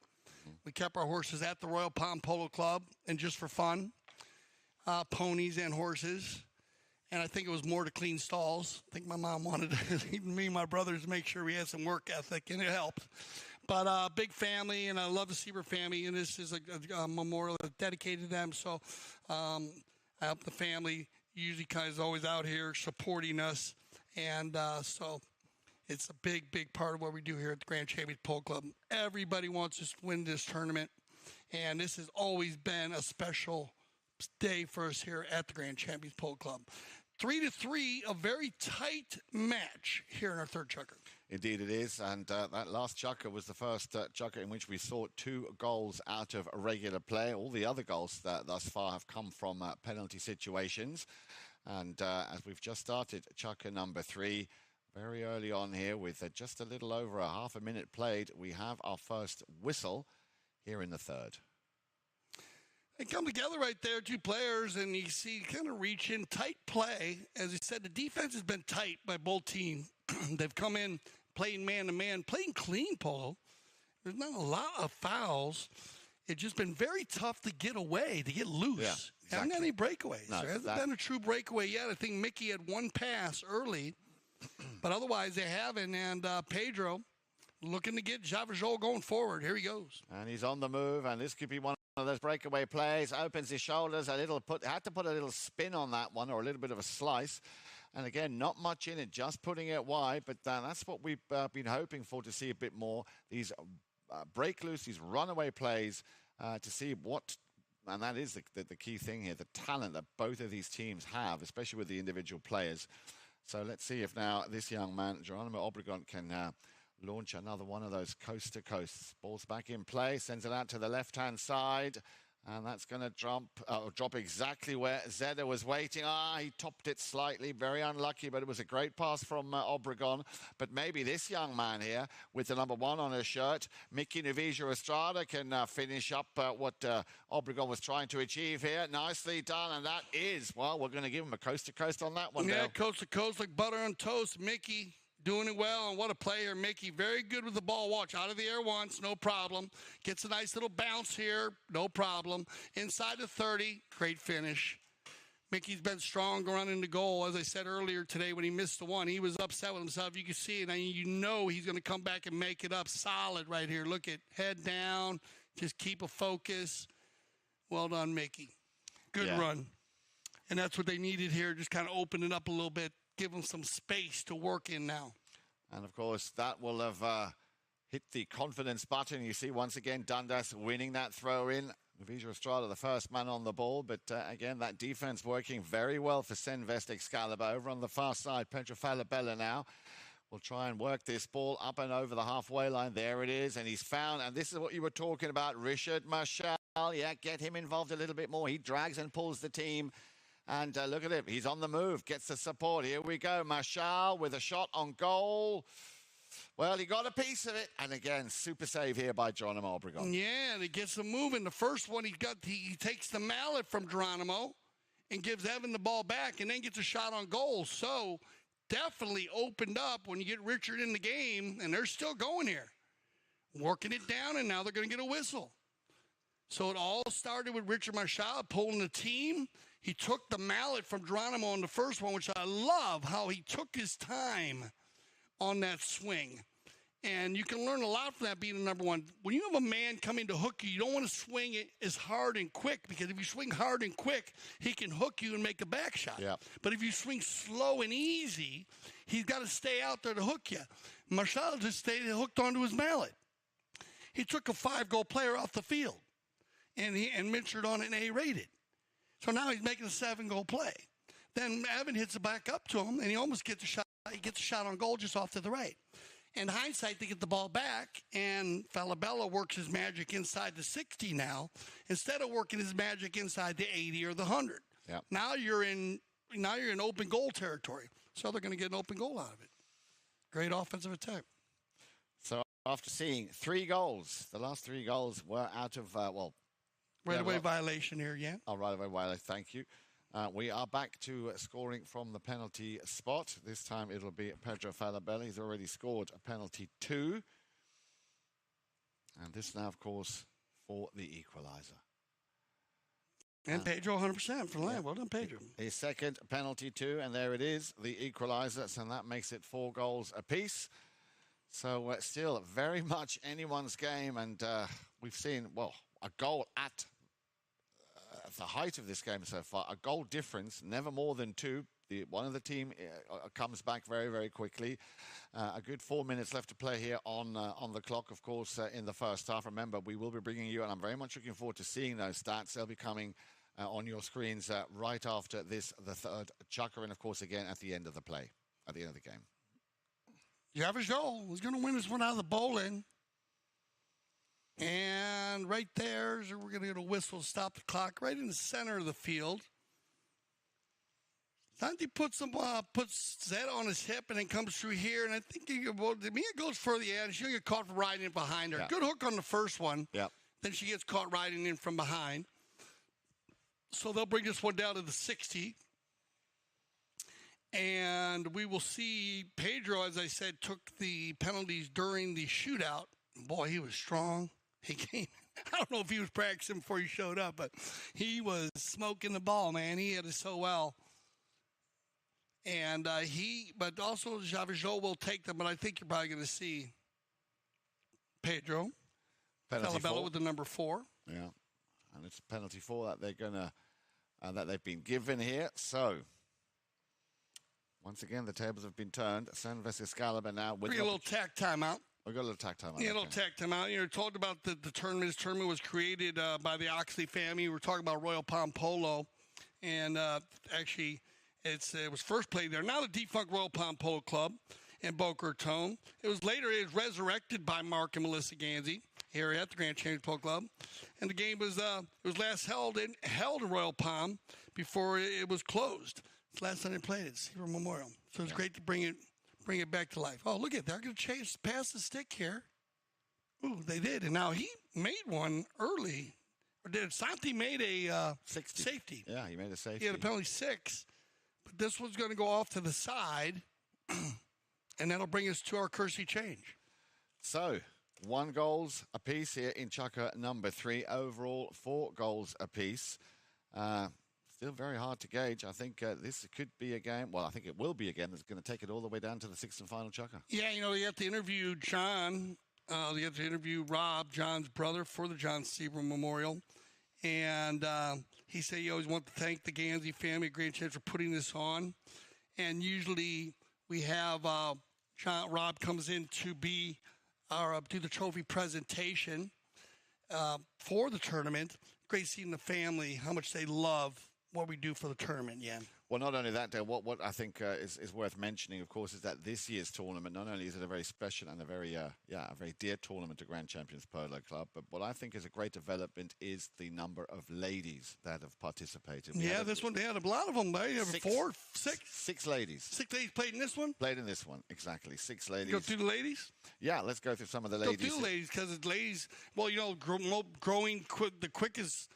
We kept our horses at the Royal Palm Polo Club and just for fun, ponies and horses. And I think it was more to clean stalls. I think my mom wanted me and my brothers to make sure we had some work ethic, and it helped. But big family, and I love the Sieber family, and this is a memorial dedicated to them. So I hope the family usually kind of is always out here supporting us. And so it's a big part of what we do here at the Grand Champions Polo Club. Everybody wants us to win this tournament, and this has always been a special day for us here at the Grand Champions Polo Club. 3-3, a very tight match here in our third Chucker. Indeed it is, and that last Chucker was the first Chucker in which we saw 2 goals out of regular play. All the other goals that thus far have come from penalty situations. And as we've just started Chucker number 3, very early on here with just a little over a half a minute played, we have our first whistle here in the third. They come together right there, 2 players, and you see kind of reach in, tight play. As you said, the defense has been tight by both teams. They've come in playing man-to-man, playing clean polo. There's not a lot of fouls. It's just been very tough to get away, to get loose. Yeah, exactly. Haven't had any breakaways. No, there hasn't been a true breakaway yet. I think Mickey had 1 pass early, but otherwise they haven't. And Pedro looking to get Javajol going forward. Here he goes. And he's on the move, and this could be one of those breakaway plays. Opens his shoulders a little, had to put a little spin on that one, or a little bit of a slice. And again, not much in it, just putting it wide. But that's what we've been hoping for, to see a bit more. These break loose, these runaway plays, to see what, and that is the key thing here, the talent that both of these teams have, especially with the individual players. So let's see if now this young man, Geronimo Obregon, can launch another one of those coast-to-coast. Ball's back in play, sends it out to the left-hand side, and that's going to drop exactly where Zeder was waiting. He topped it slightly, very unlucky, but it was a great pass from Obregon. But maybe this young man here, with the number 1 on his shirt, Mickey Navija Estrada, can finish up what Obregon was trying to achieve here. Nicely done, and that is, well, we're going to give him a coast-to-coast on that one. Yeah, Dale. coast-to-coast like butter on toast. Mickey doing it well, and what a player, Mickey. Very good with the ball. Watch, out of the air once, no problem. Gets a nice little bounce here, no problem. Inside the 30, great finish. Mickey's been strong running the goal. As I said earlier today, when he missed the one, he was upset with himself. You can see it, and you know he's going to come back and make it up solid right here. Look at head down, just keep a focus. Well done, Mickey. Good run. And that's what they needed here, just kind of open it up a little bit. Give them some space to work in now. And, of course, that will have hit the confidence button. You see, once again, Dundas winning that throw-in. Navija Estrada, the first man on the ball. But, again, that defense working very well for Senvest Excalibur. Over on the far side, Pedro Falabella now. will try and work this ball up and over the halfway line. There it is, and he's found, and this is what you were talking about, Richard Marshall. Yeah, get him involved a little bit more. He drags and pulls the team. And look at him. He's on the move, gets the support. Here we go. Marshall with a shot on goal. Well, he got a piece of it. And again, super save here by Geronimo Obregon. Yeah, and he gets the move. In the first one, he takes the mallet from Geronimo and gives Evan the ball back and then gets a shot on goal. So definitely opened up when you get Richard in the game, and they're still going here. Working it down, and now they're going to get a whistle. So it all started with Richard Marshall pulling the team. He took the mallet from Geronimo on the first one, which I love how he took his time on that swing. And you can learn a lot from that being the number one. When you have a man coming to hook you, you don't want to swing it as hard and quick, because if you swing hard and quick, he can hook you and make a back shot. Yeah. But if you swing slow and easy, he's got to stay out there to hook you. Marshall just stayed hooked onto his mallet. He took a 5-goal player off the field, and Minchard on an A-rated. So now he's making a 7-goal play. Then Evan hits it back up to him, and he almost gets a shot. He gets a shot on goal just off to the right. In hindsight, they get the ball back, and Falabella works his magic inside the 60 now, instead of working his magic inside the 80 or the 100. Yep. Now you're in open goal territory. So they're going to get an open goal out of it. Great offensive attack. So after seeing 3 goals, the last 3 goals were out of, Right-of-way violation here, yeah. Oh, right-of-way violation, thank you. We are back to scoring from the penalty spot. This time it'll be Pedro Falabella. He's already scored a penalty 2. And this now, of course, for the equaliser. And Pedro 100% for the line. Yeah. Well done, Pedro. His second penalty 2, and there it is, the equaliser. So that makes it 4 goals apiece. So still very much anyone's game, and we've seen, a goal at the height of this game so far, a goal difference, never more than 2. One of the team comes back very, very quickly. A good 4 minutes left to play here on the clock, of course, in the first half. Remember, we will be bringing you, and I'm very much looking forward to seeing those stats. They'll be coming on your screens right after the third chukker, and, of course, again at the end of the play, at the end of the game. Javajol was going to win this one out of the bowling. And right there, so we're going to get a whistle to stop the clock right in the center of the field. Santi puts Zeta on his hip and then comes through here. And I think Mia goes for the end. She'll get caught riding in behind her. Yeah. Good hook on the first one. Yeah. Then she gets caught riding in from behind. So they'll bring this one down to the 60. And we will see Pedro, as I said, took the penalties during the shootout. Boy, he was strong. He came. I don't know if he was practicing before he showed up, but he was smoking the ball, man. He hit it so well. And but also Javajol will take them, but I think you're probably going to see Pedro Falabella with the number 4. Yeah, and it's penalty 4 that they're gonna that they've been given here. So once again, the tables have been turned. Senvest Excalibor now with a little tack timeout. We got a little tack time out. Yeah, a little tack time out. You talked about the tournament. This tournament was created by the Oxley family. We were talking about Royal Palm Polo. And actually, it was first played there. Now the defunct Royal Palm Polo Club in Boca Raton. It was resurrected by Mark and Melissa Ganzi here at the Grand Champions Polo Club. And the game was last held in Royal Palm before it was closed. It's the last time they played it, Sieber Memorial. So it's great to bring it back to life. Oh, look at that. They're going to pass the stick here. Ooh, they did. And now he made one early. Or did Santi made a safety? Yeah, he made a safety. He had a penalty 6. But this one's going to go off to the side. And that'll bring us to our Kersey change. So, 1 goals apiece here in chukker number 3. Overall, 4 goals apiece. Still very hard to gauge. I think this could be a game. Well, I think it will be a game that's going to take it all the way down to the 6th and final chukker. Yeah, you have to interview John. You have to interview Rob, John's brother, for the John Sieber Memorial. And he said he always wants to thank the Ganzi family, Grand Champs, for putting this on. And usually we have Rob comes in to be do the trophy presentation for the tournament. Great seeing the family, how much they love what we do for the tournament, yeah. Well, not only that, Dale, what I think is worth mentioning, of course, is that this year's tournament, not only is it a very special and a very dear tournament to Grand Champions Polo Club, but what I think is a great development is the number of ladies that have participated. This one, they had a lot of them. They have six ladies. 6 ladies played in this one? Played in this one, exactly. 6 ladies. Go through the ladies? Yeah, let's go through some of the ladies. Go through the ladies, because the ladies, well, growing the quickest,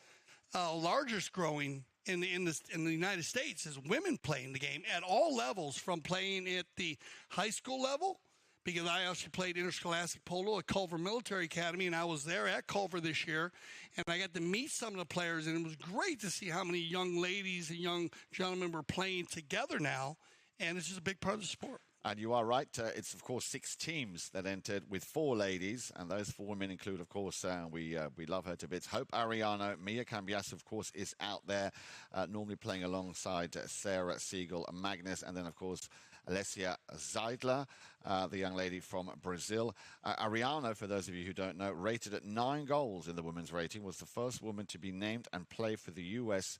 largest growing in the United States is women playing the game at all levels, from playing at the high school level, because I actually played interscholastic polo at Culver Military Academy, and I was there at Culver this year, and I got to meet some of the players, and it was great to see how many young ladies and young gentlemen were playing together now, and it's just a big part of the sport. And you are right. It's, of course, 6 teams that entered with 4 ladies. And those 4 women include, of course, we love her to bits, Hope Ariano. Mia Cambiasso, of course, is out there, normally playing alongside Sarah Siegel and Magnus. And then, of course, Alessia Zeidler, the young lady from Brazil. Ariano, for those of you who don't know, rated at 9 goals in the women's rating, was the first woman to be named and play for the U.S.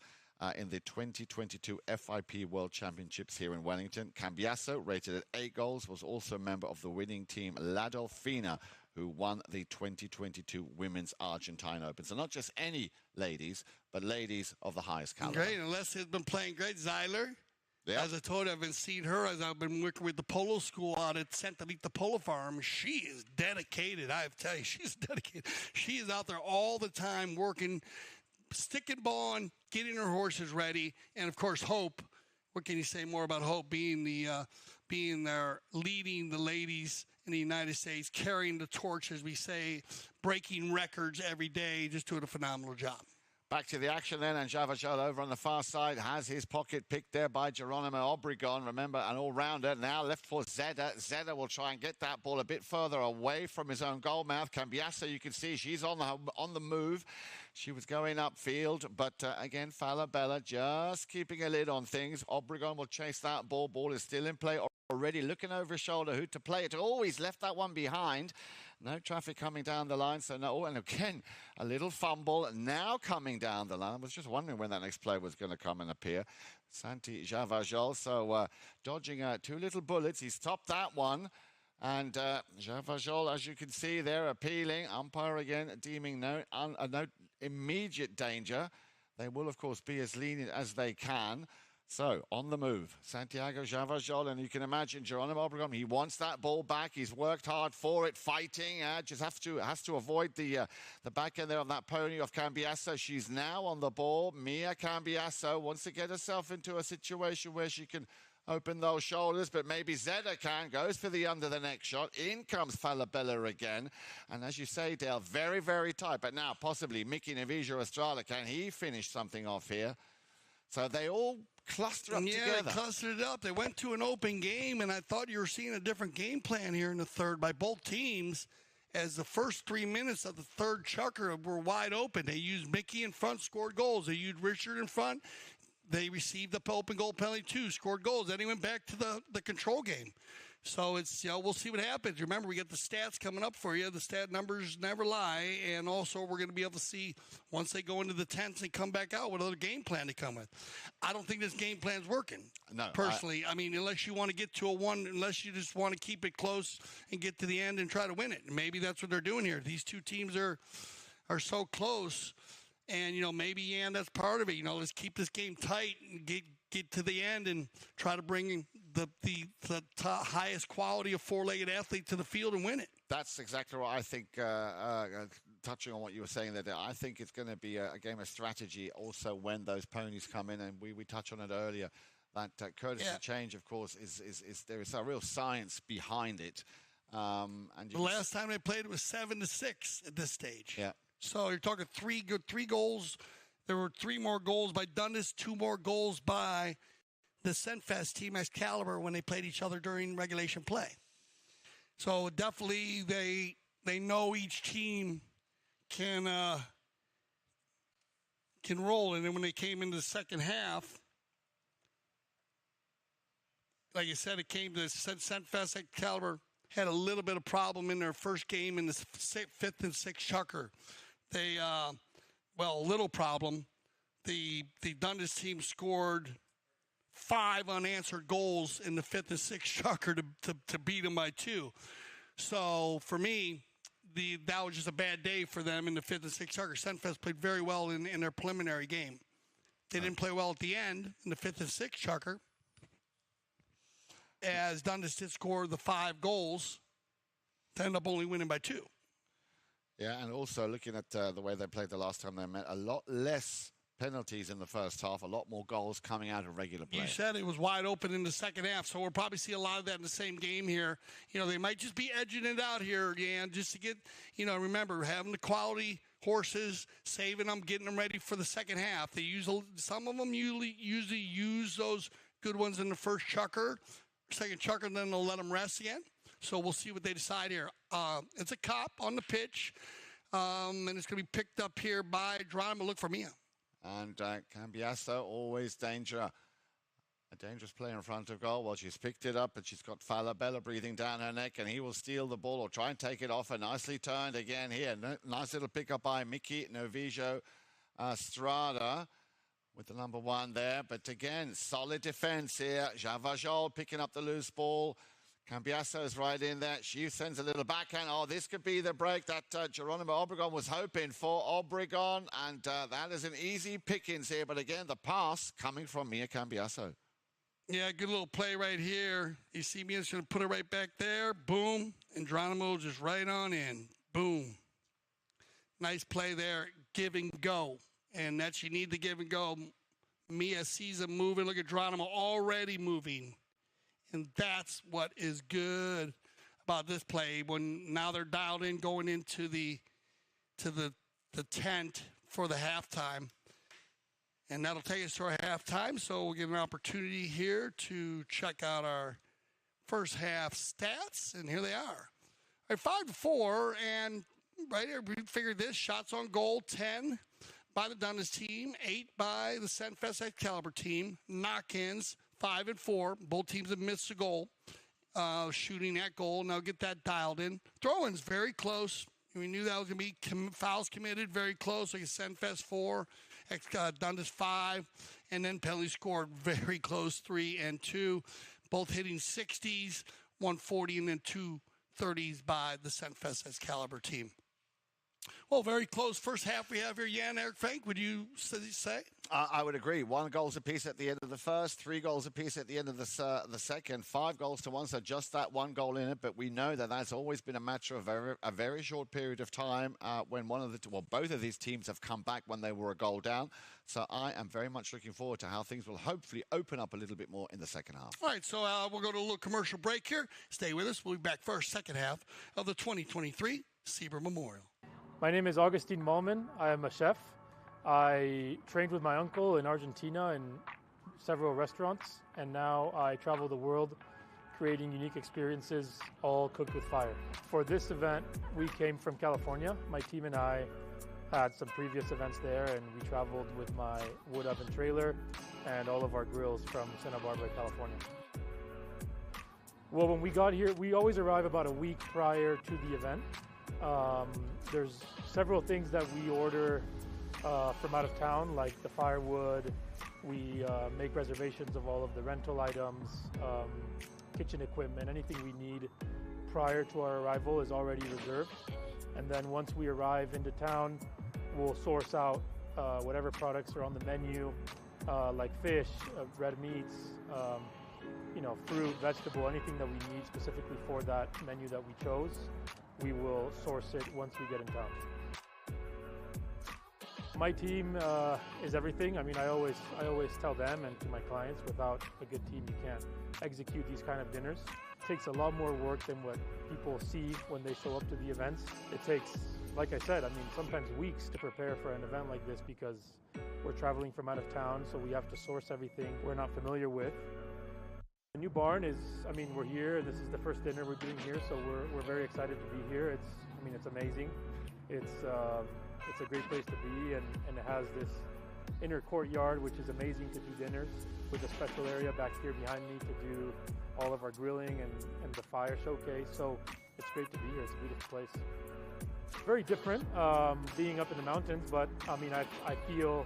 In the 2022 FIP World Championships here in Wellington. Cambiasso, rated at 8 goals, was also a member of the winning team La Delfina, who won the 2022 Women's Argentine Open. So not just any ladies, but ladies of the highest caliber. Great, and Leslie's been playing great. Zeiler, as I told you, I've been seeing her as I've been working with the polo school out at Santa Rita Polo Farm. She is dedicated. I have to tell you, she's dedicated. She is out there all the time working, sticking ball on, getting her horses ready, and of course Hope. What can you say more about Hope being there, leading the ladies in the United States, carrying the torch, as we say, breaking records every day, just doing a phenomenal job. Back to the action then, and Javajal over on the far side has his pocket picked there by Geronimo Obregon. Remember, an all-rounder. Now left for Zeda. Zeda will try and get that ball a bit further away from his own goal mouth. Cambiasso, you can see she's on the move. She was going upfield, but again, Falabella just keeping a lid on things. Obregon will chase that ball. Ball is still in play. Already looking over his shoulder who to play it. Always left that one behind. No traffic coming down the line, so no. And again, a little fumble now coming down the line. I was just wondering when that next play was going to come and appear. Santi Javajol, so dodging 2 little bullets. He's topped that one. And Javajol, as you can see there, appealing. Umpire again deeming no immediate danger. They will, of course, be as lenient as they can. So, on the move, Santiago Javajol, and you can imagine Geronimo Obregon, he wants that ball back. He's worked hard for it, fighting. Just has to avoid the back end there of that pony of Cambiasso. She's now on the ball. Mia Cambiasso wants to get herself into a situation where she can open those shoulders, but maybe Zeda can. Goes for the under the neck shot. In comes Falabella again. And as you say, Dale, very, very tight. But now, possibly, Mickey Navija Estrada, can he finish something off here? So they all cluster up together. Yeah, they clustered it up. They went to an open game, and I thought you were seeing a different game plan here in the third by both teams, as the first 3 minutes of the third chukker were wide open. They used Mickey in front, scored goals. They used Richard in front. They received the open goal penalty, too, scored goals. Then he went back to the control game. So it's, we'll see what happens. Remember, we get the stats coming up for you. The stat numbers never lie. And also, we're going to be able to see, once they go into the 10th and come back out, what other game plan they come with. I don't think this game plan's working. No. Personally. I mean, unless you want to get to a 1, unless you just want to keep it close and get to the end and try to win it. And maybe that's what they're doing here. These two teams are so close. And, maybe, that's part of it. Let's keep this game tight and get to the end and try to bring the highest quality of 4-legged athlete to the field and win it. That's exactly what I think, touching on what you were saying there, I think it's going to be a game of strategy also when those ponies come in, and we touched on it earlier. That courtesy change, of course, is there is a real science behind it. And the last time they played it was 7-6 at this stage. Yeah. So you're talking three goals. There were 3 more goals by Dundas, 2 more goals by the Senvest team, Excalibor, when they played each other during regulation play. So definitely they know each team can roll. And then when they came into the second half, like I said, it came to Senvest. Excalibor had a little bit of problem in their first game in the 5th and 6th chukker. They, a little problem. The Dundas team scored 5 unanswered goals in the 5th and 6th chucker to beat them by 2. So for me, that was just a bad day for them in the 5th and 6th chucker. Senvest played very well in their preliminary game. They didn't play well at the end in the 5th and 6th chucker, as Dundas did score the 5 goals to end up only winning by 2. Yeah, and also looking at the way they played the last time they met, a lot less penalties in the first half, a lot more goals coming out of regular play. You said it was wide open in the second half, so we'll probably see a lot of that in the same game here. You know, they might just be edging it out here, Jan, just to get, you know, remember, having the quality horses, saving them, getting them ready for the second half. They some of them usually use those good ones in the first chucker, second chucker, and then they'll let them rest again. So we'll see what they decide here. It's a cop on the pitch, and it's going to be picked up here by Geronimo. Look for Mia. And Cambiasso, always danger. A dangerous play in front of goal. Well, she's picked it up, and she's got Falabella breathing down her neck, and he will steal the ball or try and take it off. And nicely turned again here. Nice little pickup by Miki Novijo Strada with the number 1 there. But again, solid defense here. Javajol picking up the loose ball. Cambiasso is right in there. She sends a little backhand. Oh, this could be the break that Geronimo Obregon was hoping for. Obregon, and that is an easy pickings here. But again, the pass coming from Mia Cambiasso. Yeah, good little play right here. You see Mia's going to put it right back there. Boom. And Geronimo just right on in. Boom. Nice play there. Give and go. And that you need to give and go. Mia sees him moving. Look at Geronimo already moving. And that's what is good about this play. When now they're dialed in, going into the tent for the halftime, and that'll take us to our halftime. So we'll get an opportunity here to check out our first half stats, and here they are. All right, 5-4, and right here we figured this: shots on goal 10 by the Dundas team, 8 by the Senvest Excalibor team, knock-ins 5-4. Both teams have missed a goal. Shooting at goal. Now get that dialed in. Throw-ins very close. We knew that was going to be fouls committed very close. Like Senvest 4, Dundas 5, and then penalty scored very close 3 and 2. Both hitting 60s, 140 and then 2 30s by the Senvest Excalibor team. Well, very close first half we have here. Jan Erik Frank, would you say? I would agree. 1 goal apiece at the end of the first, 3 goals apiece at the end of the second, 5 goals to 1, so just that 1 goal in it. But we know that that's always been a matter of a very short period of time when both of these teams have come back when they were a goal down. So I am very much looking forward to how things will hopefully open up a little bit more in the second half. All right, so we'll go to a little commercial break here. Stay with us. We'll be back for our second half of the 2023 Sieber Memorial. My name is Augustine Malman. I am a chef. I trained with my uncle in Argentina in several restaurants, and now I travel the world creating unique experiences, all cooked with fire. For this event, we came from California. My team and I had some previous events there, and we traveled with my wood oven trailer and all of our grills from Santa Barbara, California. Well, when we got here, we always arrive about a week prior to the event. There's several things that we order from out of town, like the firewood. We make reservations of all of the rental items, kitchen equipment, anything we need prior to our arrival is already reserved. And then once we arrive into town, we'll source out whatever products are on the menu, like fish, red meats, fruit, vegetable, anything that we need specifically for that menu that we chose. We will source it once we get in town. My team is everything. I mean, I always tell them and to my clients, without a good team, you can't execute these kind of dinners. It takes a lot more work than what people see when they show up to the events. It takes, like I said, sometimes weeks to prepare for an event like this because we're traveling from out of town, so we have to source everything we're not familiar with. The new barn is, we're here. This is the first dinner we're doing here, so we're very excited to be here. It's amazing. It's a great place to be, and it has this inner courtyard, which is amazing to do dinners, with a special area back here behind me to do all of our grilling and the fire showcase. So it's great to be here. It's a beautiful place. Very different being up in the mountains, but I feel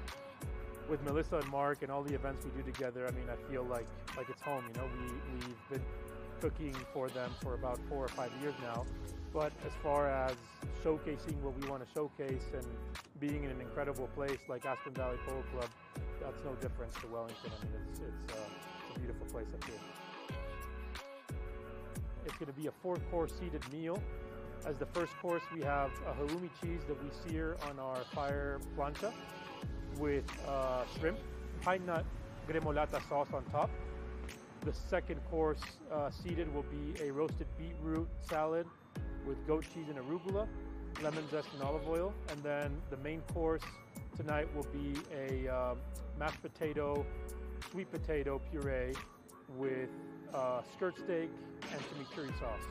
with Melissa and Mark and all the events we do together, I mean, I feel like it's home. You know, we've been cooking for them for about 4 or 5 years now. But as far as showcasing what we want to showcase and being in an incredible place like Aspen Valley Polo Club, that's no different to Wellington. I mean, it's a beautiful place up here. It's going to be a 4-course seated meal. As the first course, we have a halloumi cheese that we sear on our fire plancha with shrimp, pine nut gremolata sauce on top. The second course seated will be a roasted beetroot salad with goat cheese and arugula, lemon zest and olive oil. And then the main course tonight will be a mashed potato, sweet potato puree with skirt steak and chimichurri sauce.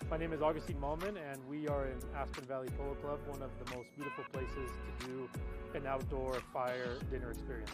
My name is Augustine Malman, and we are in Aspen Valley Polo Club, one of the most beautiful places to do an outdoor fire dinner experience.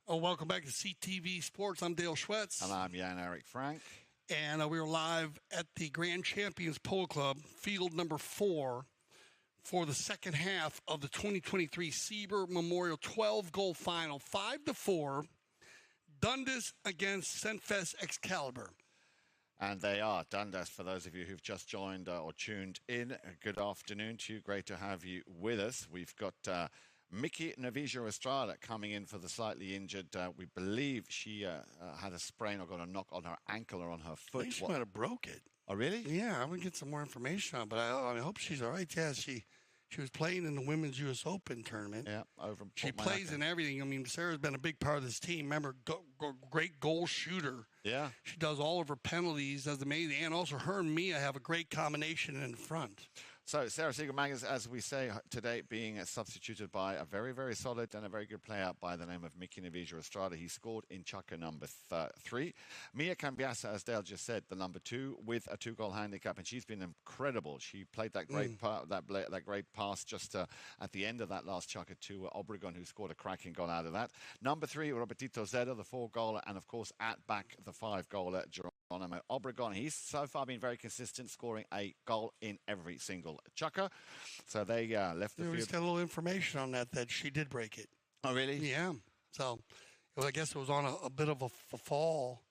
Oh, welcome back to CTV Sports. I'm Dale Schwetz. And I'm Jan-Eric Frank. And we're live at the Grand Champions Polo Club, field number 4, for the second half of the 2023 Sieber Memorial 12-goal final, 5-4, Dundas against Senvest Excalibor. And they are Dundas. For those of you who've just joined or tuned in, good afternoon to you. Great to have you with us. We've got Mickey Navija Estrada coming in for the slightly injured. We believe she had a sprain or got a knock on her ankle or on her foot. I think she might have broke it. Oh, really? Yeah, I would get some more information on it, but I hope she's all right. Yeah, she was playing in the Women's U.S. Open tournament. Yeah, over. She plays in everything. I mean, Sarah's been a big part of this team. Remember, great goal shooter. Yeah. She does all of her penalties, does amazing. And also her and Mia have a great combination in front. So, Sarah Sieber-Magnus, as we say today, being substituted by a very, very solid and a very good player by the name of Mickey Navija Estrada. He scored in Chukka number 3. Mia Cambiasa, as Dale just said, the number 2 with a 2-goal handicap, and she's been incredible. She played that great that great pass just at the end of that last Chukka to Obregon, who scored a cracking goal out of that. Number 3, Robertito Zeta, the 4-goaler, and of course at back the 5-goaler, Geronimo Obregon. He's so far been very consistent, scoring a goal in every single Chukka. So they left the field. We just got a little information on that she did break it. Oh, really? Yeah. So, well, I guess it was on a bit of a fall.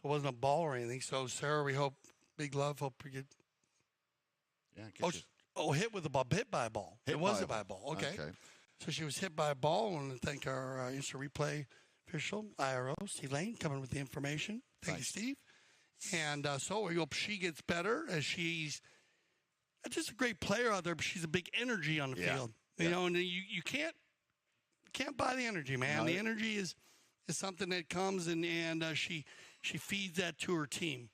So it wasn't a ball or anything. So, Sarah, we hope, big love, hope you get. Yeah, hit with a ball, hit by a ball. It wasn't by a ball. Okay. So she was hit by a ball. I want to thank our instant replay official, IRO, Steve Lane, coming with the information. Thank you, Steve. And so we hope she gets better, as she's just a great player out there, but she's a big energy on the field. You know, and you can't buy the energy, man. No. The energy is something that comes, and she feeds that to her team.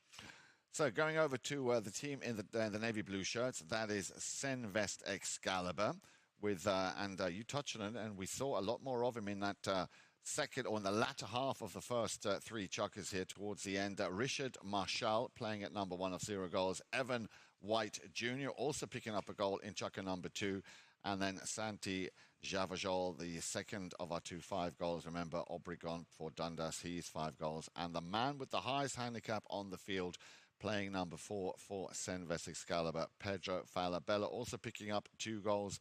So going over to the team in the navy blue shirts, that is Senvest Excalibor. You touched on it, and we saw a lot more of him in that second, or in the latter half of the first three chuckers here towards the end. Richard Marshall playing at number 1 of 0 goals. Evan White Jr. also picking up a goal in chucker number 2. And then Santi Javajol, the second of our 5 goals. Remember, Obregon for Dundas, he's 5 goals. And the man with the highest handicap on the field, playing number 4 for Senvest Excalibor, Pedro Falabella, also picking up 2 goals.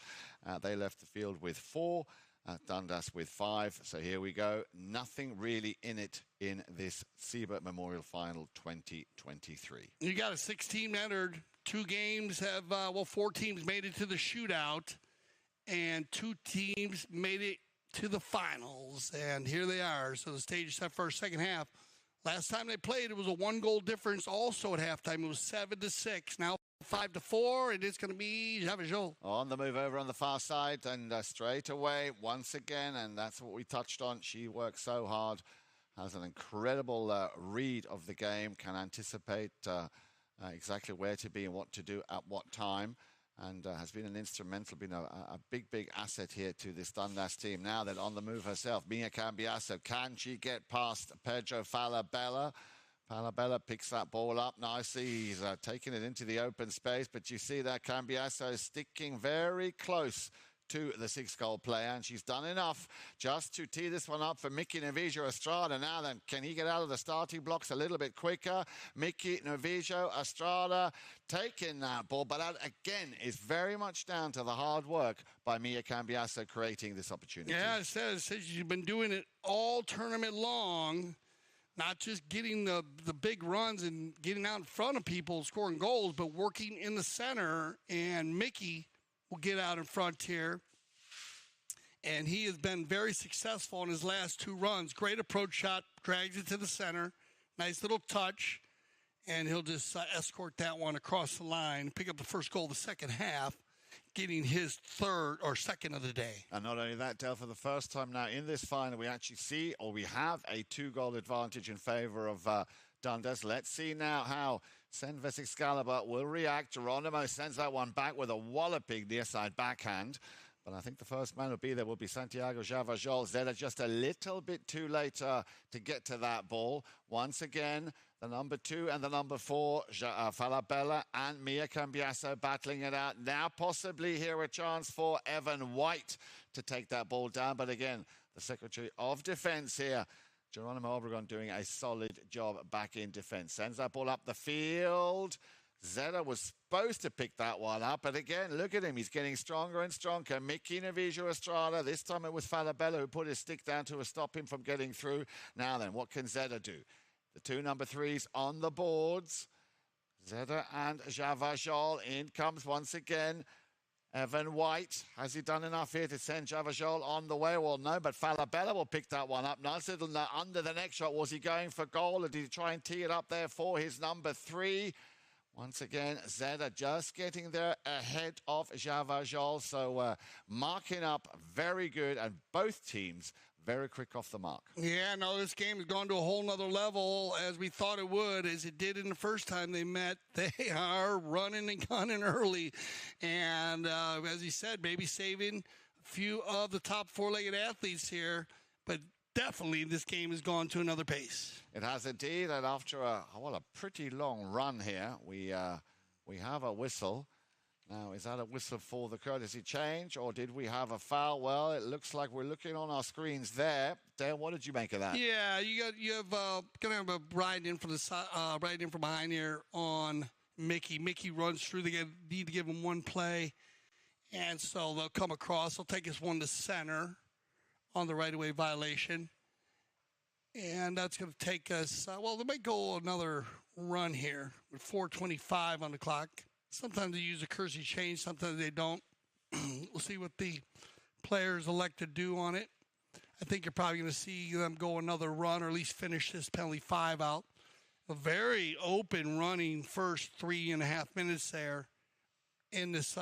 They left the field with 4. Dundas with 5. So here we go. Nothing really in it in this Sieber Memorial Final 2023. You got a 6-team entered. 2 games have, 4 teams made it to the shootout, and 2 teams made it to the finals. And here they are. So the stage is set for our second half. Last time they played, it was a 1-goal difference also at halftime. It was 7-6. Now 5-4, and it's going to be Javajol. On the move over on the far side, and straight away, once again, and that's what we touched on. She works so hard, has an incredible read of the game, can anticipate exactly where to be and what to do at what time, and has been been a big asset here to this Dundas team. Now that on the move herself, Mia Cambiasso, can she get past Pedro Falabella? Falabella picks that ball up nicely. He's taking it into the open space, but you see that Cambiasso is sticking very close to the 6-goal player, and she's done enough just to tee this one up for Mickey Novijo Estrada. Now then, can he get out of the starting blocks a little bit quicker? Mickey Novijo Estrada taking that ball, but that again is very much down to the hard work by Mia Cambiasso creating this opportunity. Yeah, it says you've been doing it all tournament long, not just getting the big runs and getting out in front of people, scoring goals, but working in the center, and Mickey will get out in front here. And he has been very successful in his last 2 runs. Great approach shot, drags it to the center. Nice little touch. And he'll just escort that one across the line, pick up the first goal of the second half, getting his 3rd or 2nd of the day. And not only that, Del, for the first time now in this final, we actually see, or we have, a 2-goal advantage in favor of Dundas. Let's see now how Senvest Excalibor will react. Geronimo sends that one back with a walloping near side backhand. But I think the first man will be Santiago Javajol. Zeta just a little bit too late to get to that ball. Once again, the number 2 and the number 4, Falabella and Mia Cambiasso battling it out. Now possibly here a chance for Evan White to take that ball down. But again, the Secretary of Defense here, Geronimo Obregon, doing a solid job back in defense. Sends that ball up the field. Zeta was supposed to pick that one up, but again, look at him. He's getting stronger and stronger. Mickey Novijo Estrada. This time it was Falabella who put his stick down to stop him from getting through. Now then, what can Zeta do? The 2 number 3s on the boards. Zeta and Javajol. In comes once again Evan White. Has he done enough here to send Javajol on the way? Well, no, but Falabella will pick that one up. Nice little under the next shot. Was he going for goal, or did he try and tee it up there for his number 3? Once again, Zeta just getting there ahead of Javajol. So marking up very good, and both teams very quick off the mark. Yeah, no, this game has gone to a whole nother level, as we thought it would, as it did in the first time they met. They are running and gunning early. And as he said, maybe saving a few of the top 4-legged athletes here, but definitely this game has gone to another pace. It has indeed, and after a pretty long run here, we have a whistle. Now, is that a whistle for the courtesy change, or did we have a foul? Well, it looks like we're looking on our screens there. Dale, what did you make of that? Yeah, you have gonna have a ride in from the side, right in from behind here on Mickey. Mickey runs through. They need to give him one play, and so they'll come across. They'll take this one to center on the right-of-way violation. And that's going to take us, well, they might go another run here with 4:25 on the clock. Sometimes they use a courtesy change, sometimes they don't. We'll see what the players elect to do on it. I think you're probably going to see them go another run or at least finish this penalty 5 out. A very open running first 3.5 minutes there in this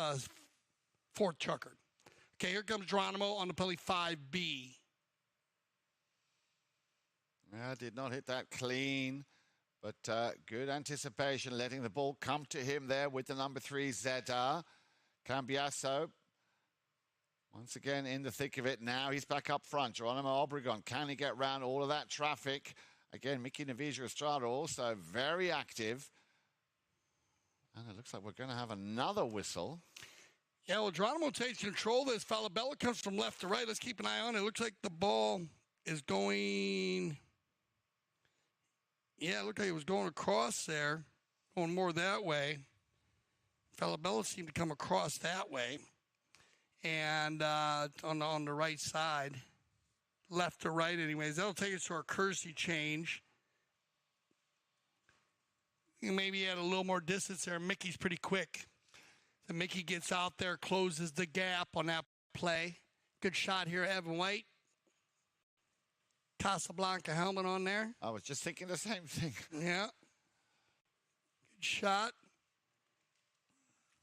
fourth checkered. Okay, here comes Geronimo on the penalty 5B. Did not hit that clean, but good anticipation, letting the ball come to him there with the number 3, Zedar. Cambiasso, once again in the thick of it now. He's back up front. Geronimo Obregon, can he get round all of that traffic? Again, Mickey Navija Estrada also very active. And it looks like we're going to have another whistle. Yeah, well, Geronimo takes control of this. Falabella comes from left to right. Let's keep an eye on it. It looks like the ball is going... Yeah, it looked like it was going across there, going more that way. Falabella seemed to come across that way. And on the right side, left to right anyways. That'll take us to our courtesy change. You maybe add a little more distance there. Mickey's pretty quick. So Mickey gets out there, closes the gap on that play. Good shot here, Evan White. Casablanca helmet on there. I was just thinking the same thing. Yeah. Good shot.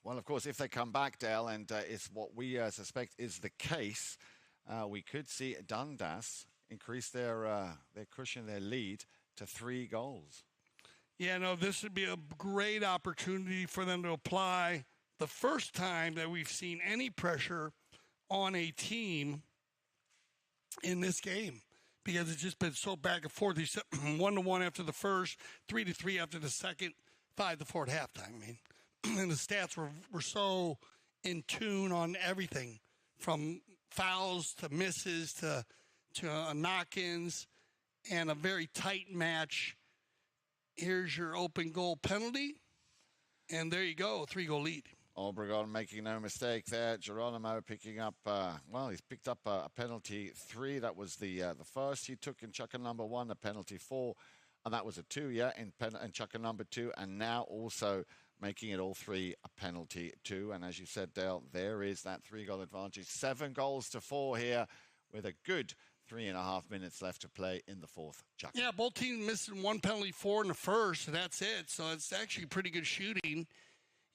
Well, of course, if they come back, Dale, and it's what we suspect is the case, we could see Dundas increase their cushion, their lead to 3 goals. Yeah, no, this would be a great opportunity for them to apply the first time that we've seen any pressure on a team in this game. Because it's just been so back and forth. He's 1-1 after the first, 3-3 after the second, 5-4 at halftime. I mean, and the stats were so in tune on everything, from fouls to misses to knock-ins, and a very tight match. Here's your open goal penalty, and there you go, a 3-goal lead. Obregon making no mistake there. Geronimo picking up, he's picked up a penalty 3. That was the first he took in chucker number 1, a penalty 4. And that was a 2, in chucker number 2. And now also making it all 3 a penalty 2. And as you said, Dale, there is that 3-goal advantage. 7 goals to 4 here with a good 3.5 minutes left to play in the fourth chucker. Yeah, both teams missing 1 penalty 4 in the first, and that's it. So it's actually pretty good shooting.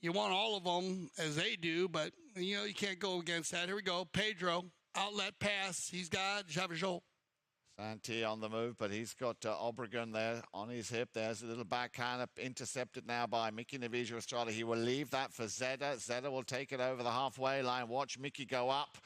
You want all of them as they do, but, you can't go against that. Here we go. Pedro, outlet pass. He's got Javajol. Santi on the move, but he's got Obregon there on his hip. There's a little backhand intercepted now by Mickey Navija Estrada. He will leave that for Zeda. Zeda will take it over the halfway line. Watch Mickey go up.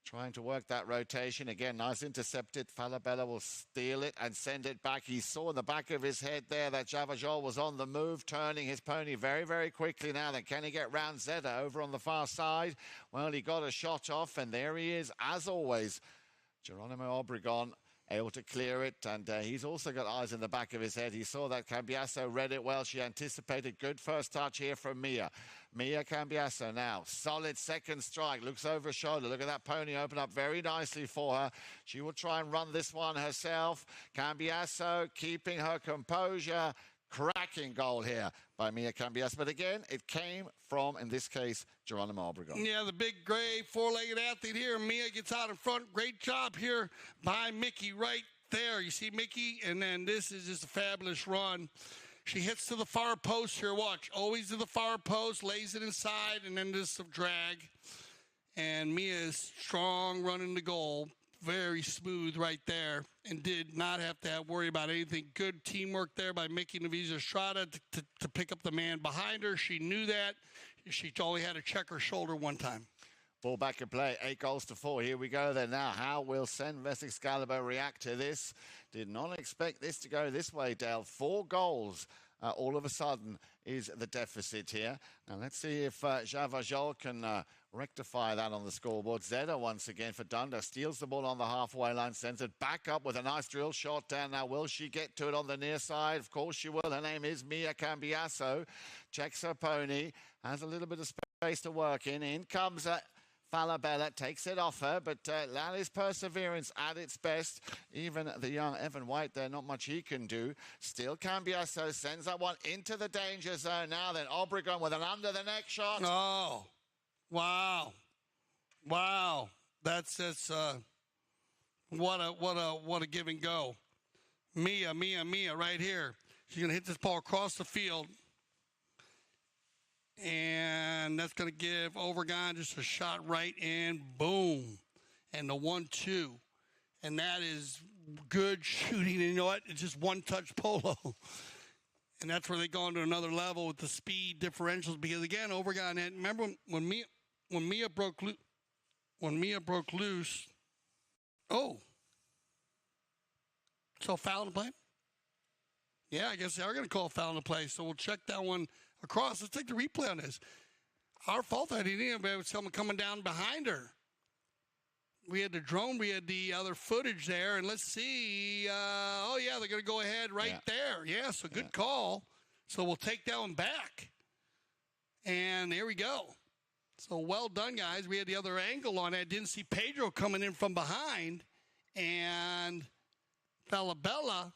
Trying to work that rotation. Again, nice intercepted. Falabella will steal it and send it back. He saw in the back of his head there that Javajol was on the move, turning his pony very, very quickly now. Then can he get round Zeda over on the far side? Well, he got a shot off, and there he is, as always. Geronimo Obregon able to clear it, and he's also got eyes in the back of his head. He saw that Cambiasso read it well. She anticipated. Good first touch here from Mia. Mia Cambiasso now. Solid second strike. Looks over her shoulder. Look at that pony open up very nicely for her. She will try and run this one herself. Cambiasso keeping her composure. Cracking goal here by Mia Cambiasso. But again, it came from, in this case, Geronimo Obregon. Yeah, the big gray four-legged athlete here. Mia gets out in front. Great job here by Mickey right there. You see Mickey, and then this is just a fabulous run. She hits to the far post here. Watch. Always to the far post, lays it inside, and then just some drag. And Mia is strong running the goal. Very smooth right there, and did not have to worry about anything. Good teamwork there by Mickey Navija Estrada to pick up the man behind her. She knew that. She only had to check her shoulder one time. Ball back in play, 8 goals to 4. Here we go then now. How will Senvest Excalibor react to this? Did not expect this to go this way, Dale. 4 goals all of a sudden is the deficit here. Now let's see if Javajol can rectify that on the scoreboard. Zeda once again for Dundas. Steals the ball on the halfway line, sends it back up with a nice drill shot down. Now will she get to it on the near side? Of course she will. Her name is Mia Cambiasso. Checks her pony. Has a little bit of space to work in. In comes Falabella takes it off her, but that is perseverance at its best. Even the young Evan White there, not much he can do. Still Cambiasso sends that one into the danger zone. Now then, Obregon with an under-the-neck shot. Oh, wow. Wow. That's what a give and go. Mia right here. She's going to hit this ball across the field. And that's going to give Obregon just a shot right in. Boom. And the 1-2. And that is good shooting. And you know what? It's just one-touch polo. And that's where they go into another level with the speed differentials. Because, again, Obregon had, remember when Mia broke loose. Oh. So foul in the play? Yeah, I guess they are going to call a foul in the play. So we'll check that one across. Let's take the replay on this. Our fault that he didn't have someone coming down behind her. We had the drone. We had the other footage there. And let's see. Oh, yeah, they're going to go ahead right there. Yeah, so good call. So we'll take that one back. And there we go. So well done, guys. We had the other angle on it. Didn't see Pedro coming in from behind. And Falabella.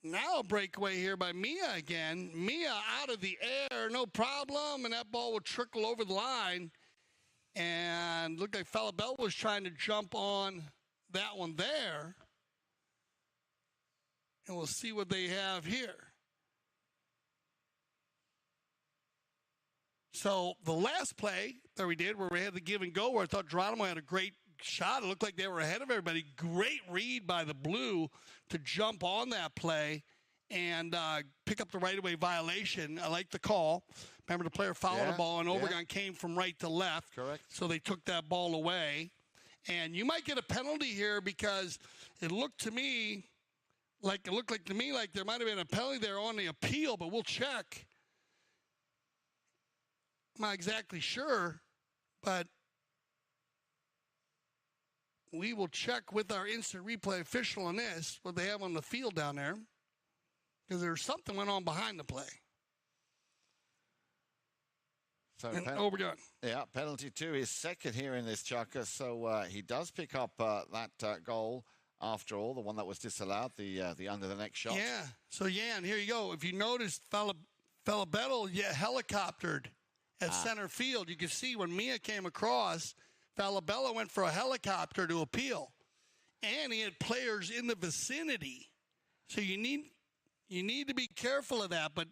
Now a breakaway here by Mia again. Mia out of the air, no problem. And that ball will trickle over the line. And looked like Falabella was trying to jump on that one there. And we'll see what they have here. So the last play that we did where we had the give and go, where I thought Geronimo had a great shot. It looked like they were ahead of everybody. Great read by the Blue to jump on that play and pick up the right-of-way violation. I like the call. Remember, the player fouled the ball, and Obregon came from right to left. Correct. So they took that ball away. And you might get a penalty here because it looked to me like there might have been a penalty there on the appeal, but we'll check. I'm not exactly sure, but we will check with our instant replay official on this, what they have on the field down there, because there's something went on behind the play. So Obregon. Yeah, penalty to his second here in this Chukka. So he does pick up that goal after all, the one that was disallowed, the under-the-neck shot. Yeah. So, Jan, here you go. If you notice, Falabella helicoptered at center field. You can see when Mia came across, Falabella went for a helicopter to appeal. And he had players in the vicinity. So you need to be careful of that. But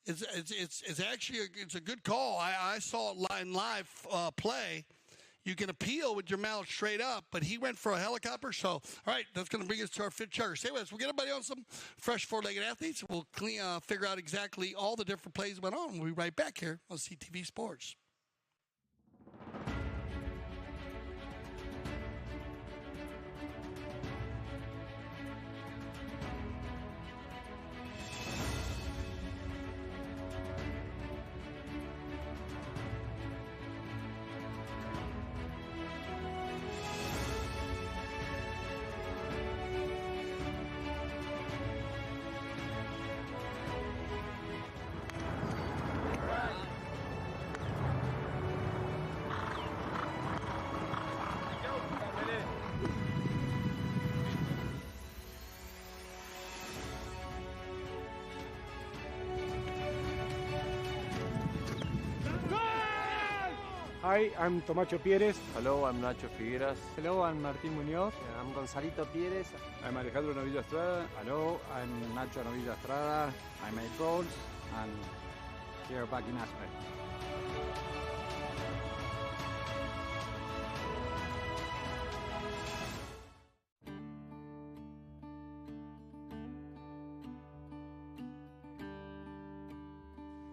it's actually a good call. I saw it in live play. You can appeal with your mouth straight up, but he went for a helicopter. So, all right, that's going to bring us to our fifth chugger. Stay with us. We'll get everybody on some fresh four-legged athletes. We'll figure out exactly all the different plays that went on. We'll be right back here on CTV Sports. Hi, I'm Tomacho Pérez. Hello, I'm Nacho Figueras. Hello, I'm Martín Muñoz. I'm Gonzalito Pérez. I'm Alejandro Novillo Estrada. Hello, I'm Nacho Novillo Estrada. I made goals and here back in Aspen.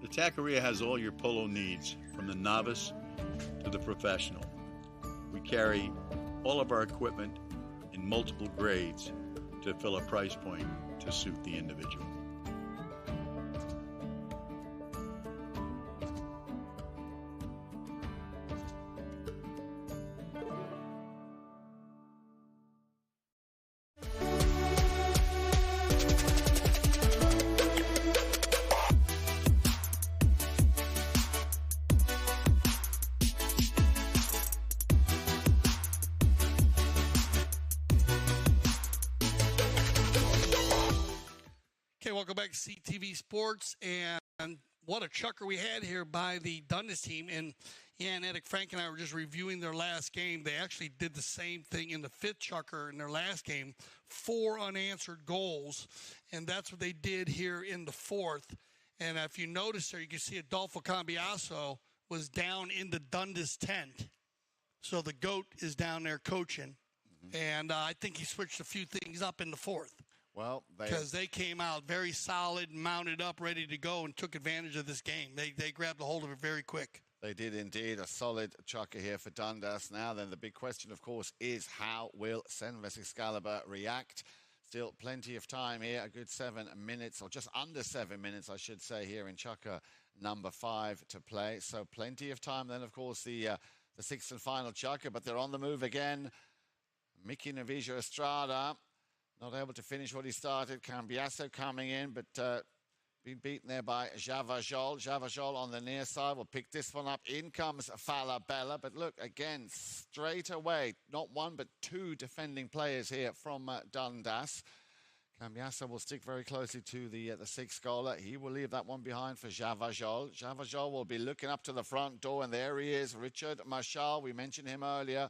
The Taqueria has all your polo needs, from the novice to the professional. We carry all of our equipment in multiple grades to fill a price point to suit the individual. welcome back to CTV Sports. And what a chucker we had here by the Dundas team. And Frank and I were just reviewing their last game. They actually did the same thing in the fifth chucker in their last game, 4 unanswered goals. And that's what they did here in the fourth. And if you notice there, you can see Adolfo Cambiaso was down in the Dundas tent. So the GOAT is down there coaching. And I think he switched a few things up in the fourth. Well, because they came out very solid, mounted up, ready to go, and took advantage of this game. They grabbed a hold of it very quick. They did indeed. A solid chucker here for Dundas. Now then, the big question, of course, is how will Senvest Excalibor react? Still plenty of time here, a good 7 minutes, or just under 7 minutes, I should say, here in chucker number 5 to play. So plenty of time then, of course, the sixth and final chucker, but they're on the move again. Mickey Navijo Estrada, not able to finish what he started. Cambiaso coming in, but being beaten there by Javajol. Javajol on the near side will pick this one up. In comes Falabella. But look, again, straight away, not one but 2 defending players here from Dundas. Cambiaso will stick very closely to the sixth goaler. He will leave that one behind for Javajol. Javajol will be looking up to the front door, and there he is, Richard Marshall. We mentioned him earlier.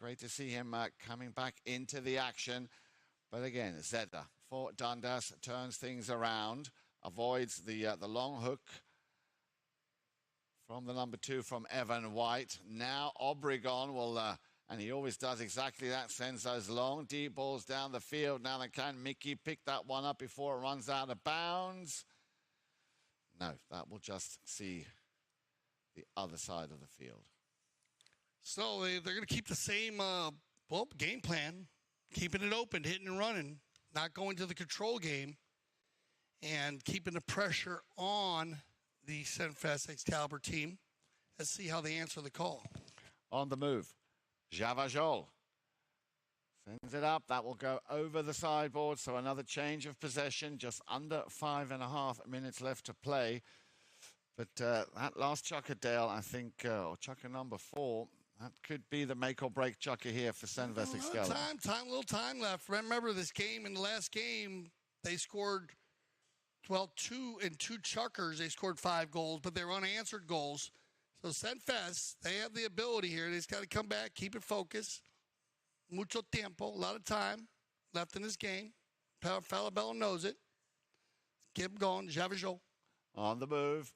Great to see him coming back into the action. But again, Zeta for Dundas turns things around, avoids the long hook from the number 2 from Evan White. Now Obregon will, and he always does exactly that, sends those long, deep balls down the field. Now can Mickey pick that one up before it runs out of bounds? No, that will just see the other side of the field. So they're going to keep the same game plan, keeping it open, hitting and running, not going to the control game, and keeping the pressure on the Senvest Excalibur team. Let's see how they answer the call. On the move, Javajol sends it up. That will go over the sideboard, so another change of possession. Just under 5.5 minutes left to play. But that last chucker, Dale, I think, or chucker number 4, that could be the make or break chucker here for Senvest Excalibur. A little time left. Remember this game, in the last game, they scored, 2 chuckers. They scored 5 goals, but they were unanswered goals. So Senvest, they have the ability here. They just got to come back, keep it focused. Mucho tiempo, a lot of time left in this game. Falabella knows it. Keep going, Javajol. On the move.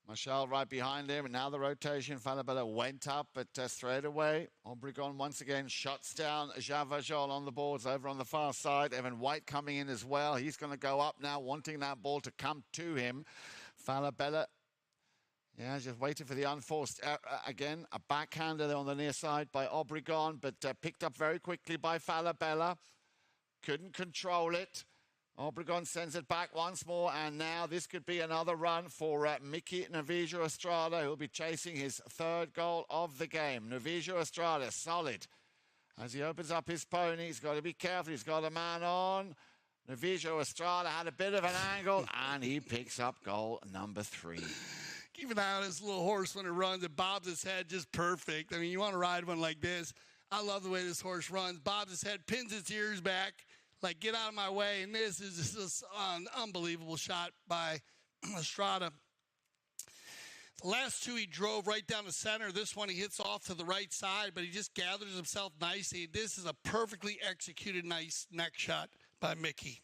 Marshall right behind him, and now the rotation. Falabella went up, but straight away, Obregon once again shuts down Javajol on the boards over on the far side. Evan White coming in as well. He's going to go up now, wanting that ball to come to him. Falabella, yeah, just waiting for the unforced, again, a backhander there on the near side by Obregon, but picked up very quickly by Falabella. Couldn't control it. Obregon sends it back once more, and now this could be another run for Mickey Navijo Estrada, who'll be chasing his 3rd goal of the game. Navijo Estrada, solid. As he opens up his pony, he's got to be careful. He's got a man on. Navijo Estrada had a bit of an angle, and he picks up goal number 3. Keep an eye on this little horse when it runs. It bobs his head just perfect. I mean, you want to ride one like this. I love the way this horse runs. Bobs his head, pins its ears back. Like, get out of my way. And this is just an unbelievable shot by Estrada. The last 2, he drove right down the center. This one, he hits off to the right side, but he just gathers himself nicely. This is a perfectly executed nice neck shot by Mickey.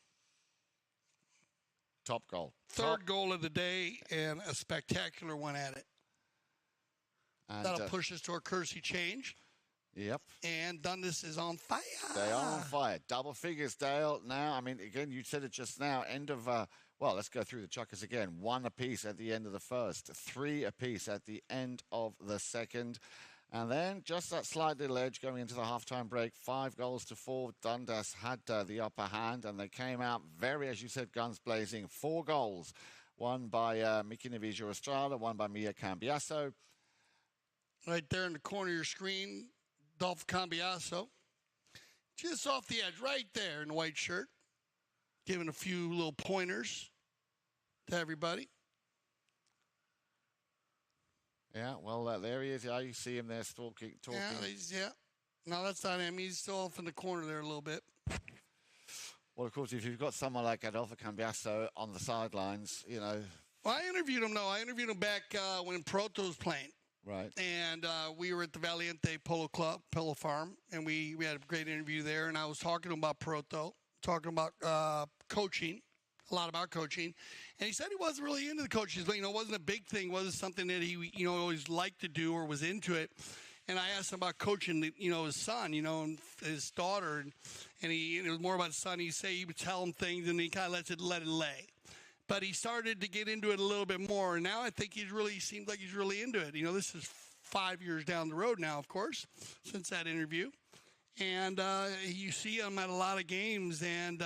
Top goal. 3rd goal of the day, and a spectacular one at it. And that'll push us to our Kersey change. Yep. And Dundas is on fire. They are on fire. Double figures, Dale. Now, I mean, again, you said it just now. End of, well, let's go through the chuckers again. 1 apiece at the end of the first. 3 apiece at the end of the second. And then just that slight little edge going into the halftime break. 5 goals to 4. Dundas had the upper hand, and they came out very, as you said, guns blazing. 4 goals. 1 by Mickey Navijo Estrada, 1 by Mia Cambiaso. Right there in the corner of your screen, Dolph Cambiaso, just off the edge, right there in the white shirt, giving a few little pointers to everybody. Yeah, well, there he is. Yeah, you see him there talking. Yeah, no, that's not him. He's still off in the corner there a little bit. Well, of course, if you've got someone like Adolfo Cambiasso on the sidelines, you know. Well, I interviewed him, though. I interviewed him back when Proto was playing. Right. And we were at the Valiente Polo Club, Polo Farm, and we had a great interview there. And I was talking to him about Proto, talking about coaching, a lot about coaching. And he said he wasn't really into the coaching. You know, it wasn't a big thing. It wasn't something that he, you know, always liked to do or was into it. And I asked him about coaching, you know, his son, you know, and his daughter. And it was more about his son. He would tell him things, and he kind of let it lay. But he started to get into it a little bit more. And now I think he seems like he's really into it. You know, this is 5 years down the road now, of course, since that interview. And you see him at a lot of games. And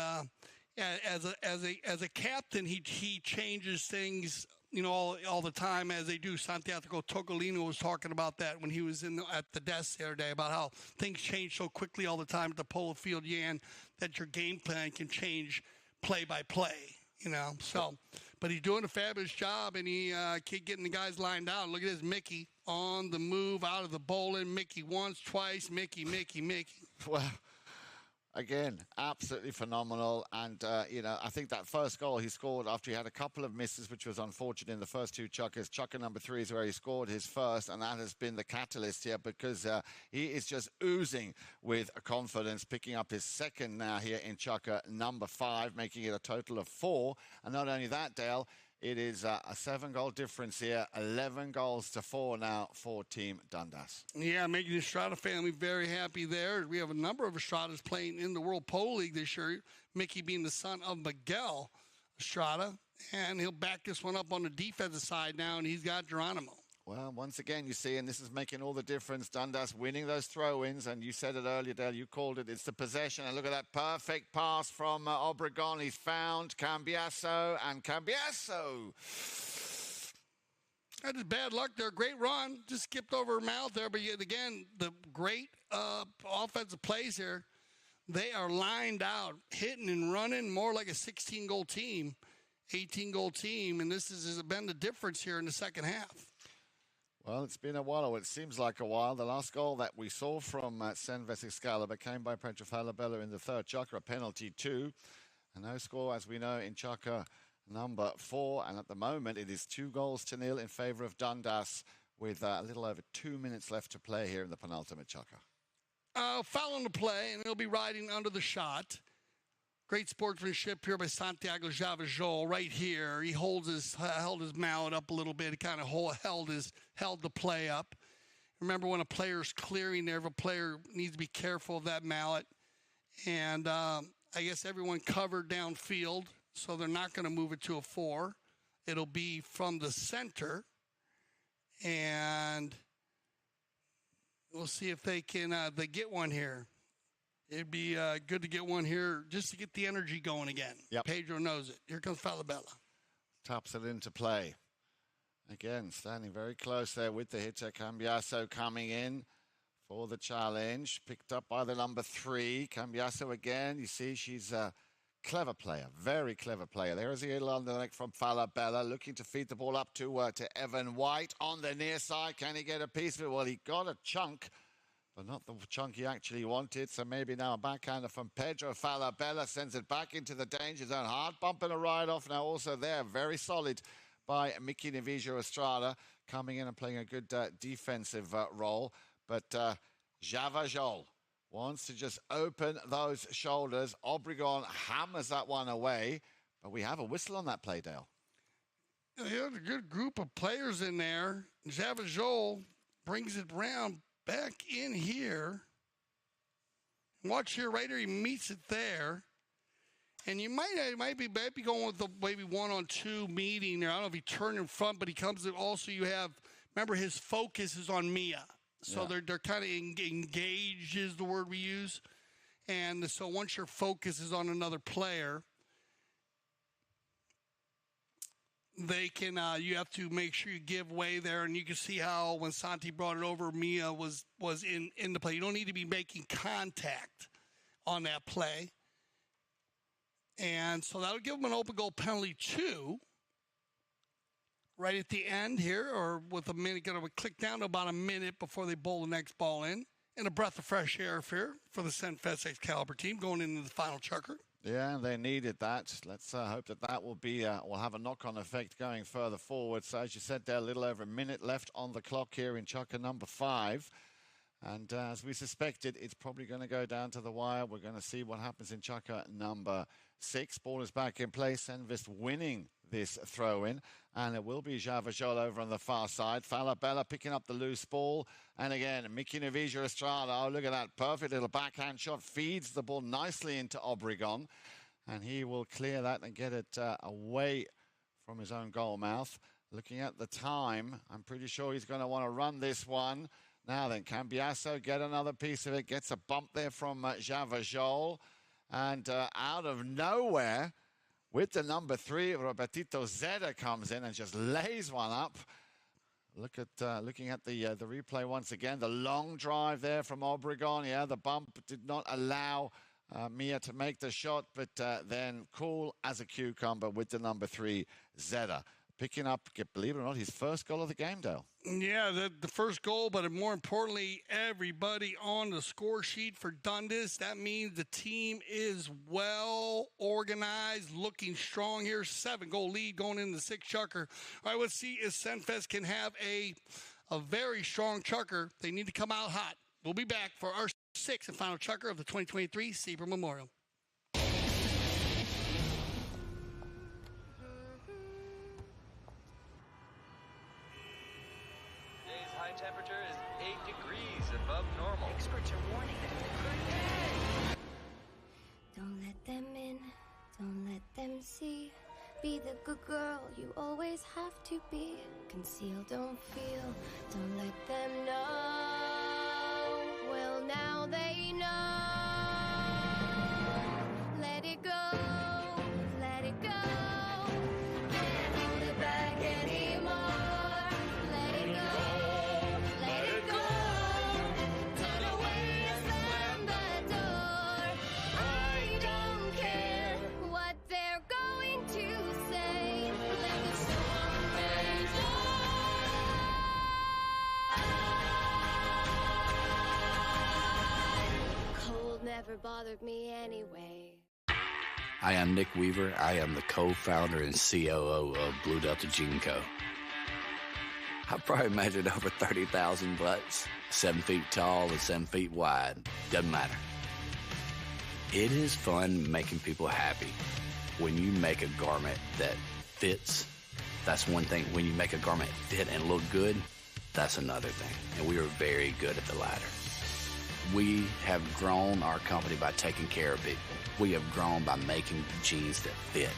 as a captain, he changes things, you know, all the time as they do. Santiago Togolino was talking about that when he was at the desk the other day, about how things change so quickly all the time at the polo field, Jan, that your game plan can change play by play. You know, so, but he's doing a fabulous job, and he keep getting the guys lined out. Look at this, Mickey on the move out of the bowling. Mickey once, twice, Mickey. Well, again, absolutely phenomenal. And, you know, I think that first goal he scored after he had a couple of misses, which was unfortunate in the first two chukkers. Chukker number 3 is where he scored his first, and that has been the catalyst here because he is just oozing with confidence, picking up his second now here in chukker number 5, making it a total of 4. And not only that, Dale, it is a 7-goal difference here, 11 goals to 4 now for Team Dundas. Yeah, making the Estrada family very happy there. We have a number of Estradas playing in the World Polo League this year, Mickey being the son of Miguel Estrada, and he'll back this one up on the defensive side now, and he's got Geronimo. Well, once again, you see, and this is making all the difference, Dundas winning those throw-ins, and you said it earlier, Dale, you called it, it's the possession, and look at that perfect pass from Obregon. He's found Cambiasso, and Cambiasso. That is bad luck there. Great run. Just skipped over her mouth there, but yet again, the great offensive plays here. They are lined out, hitting and running more like a 16-goal team, 18-goal team, and this has been the difference here in the second half. Well, it's been a while, or it seems like a while. The last goal that we saw from Senvest Excalibor came by Pedro Falabella in the third chukker, a penalty 2. And no score, as we know, in chukker number 4. And at the moment, it is 2-0 in favor of Dundas with a little over 2 minutes left to play here in the penultimate chukker. Foul on the play, and he'll be riding under the shot. Great sportsmanship here by Santiago Javajol right here. He held his mallet up a little bit. He kind of held the play up. Remember, when a player's clearing there, if a player needs to be careful of that mallet. And I guess everyone covered downfield, so they're not going to move it to a 4. It'll be from the center. And we'll see if they can they get one here. It'd be good to get one here just to get the energy going again. Yep. Pedro knows it. Here comes Falabella. Taps it into play. Again, standing very close there with the hitter. Cambiasso coming in for the challenge. Picked up by the number 3. Cambiasso again. You see, she's a clever player. Very clever player. There is the heel on the neck from Falabella. Looking to feed the ball up to Evan White on the near side. Can he get a piece of it? Well, he got a chunk, but not the chunk he actually wanted. So maybe now a backhander from Pedro Falabella sends it back into the danger zone. Hard bumping a ride off now also there. Very solid by Mickey Navijo Estrada, coming in and playing a good defensive role. But Javajol wants to just open those shoulders. Obregon hammers that one away. But we have a whistle on that play, Dale. You have a good group of players in there. Javajol brings it round back in here. Watch here, right here, he meets it there. And you might be going with the maybe 1-on-2 meeting there. I don't know if he turned in front, but he comes in. Also, you have, remember, his focus is on Mia. So they're kind of engaged is the word we use. And so once your focus is on another player, they can, you have to make sure you give way there. And you can see how when Santi brought it over, Mia was in the play. You don't need to be making contact on that play. And so that'll give them an open goal penalty 2. Right at the end here, or with a minute, going to click down to about a minute before they bowl the next ball in. And a breath of fresh air here for the Senvest Excalibor team going into the final chukker. Yeah, they needed that. Let's hope that that will be will have a knock-on effect going further forward. So as you said there, a little over a minute left on the clock here in Chukka number 5. And as we suspected, it's probably going to go down to the wire. We're going to see what happens in Chukka number 6. Ball is back in place. Senvest winning this throw-in. And it will be Javajol over on the far side. Falabella picking up the loose ball. And again, Miki Navija Estrada. Oh, look at that. Perfect little backhand shot. Feeds the ball nicely into Obregon. And he will clear that and get it away from his own goal mouth. Looking at the time, I'm pretty sure he's going to want to run this one. Now then, Cambiasso get another piece of it. Gets a bump there from Javajol. And out of nowhere, with the number 3, Robertito Zeta comes in and just lays one up. Looking at the replay once again. The long drive there from Obregon. Yeah, the bump did not allow Mia to make the shot, but then cool as a cucumber with the number 3, Zeta. Picking up, believe it or not, his first goal of the game, Dale. Yeah, the first goal, but more importantly, everybody on the score sheet for Dundas. That means the team is well organized, looking strong here. 7-goal lead going into the 6th chukker. All right, let's see if Senvest can have a very strong chukker. They need to come out hot. We'll be back for our 6th and final chukker of the 2023 Sieber Memorial. Temperature is 8 degrees above normal. Experts are warning that if the Don't let them in, don't let them see. Be the good girl you always have to be. Conceal, don't feel, don't let them know. Well, now they know. Let it go, let it go. Can't hold it back anymore. Let it go. Never bothered me anyway. I am Nick Weaver. I am the co-founder and COO of Blue Delta Gene Co. I've probably measured over 30,000 butts, 7 feet tall and 7 feet wide. Doesn't matter. It is fun making people happy. When you make a garment that fits, that's one thing. When you make a garment fit and look good, that's another thing. And we are very good at the latter. We have grown our company by taking care of people. We have grown by making jeans that fit.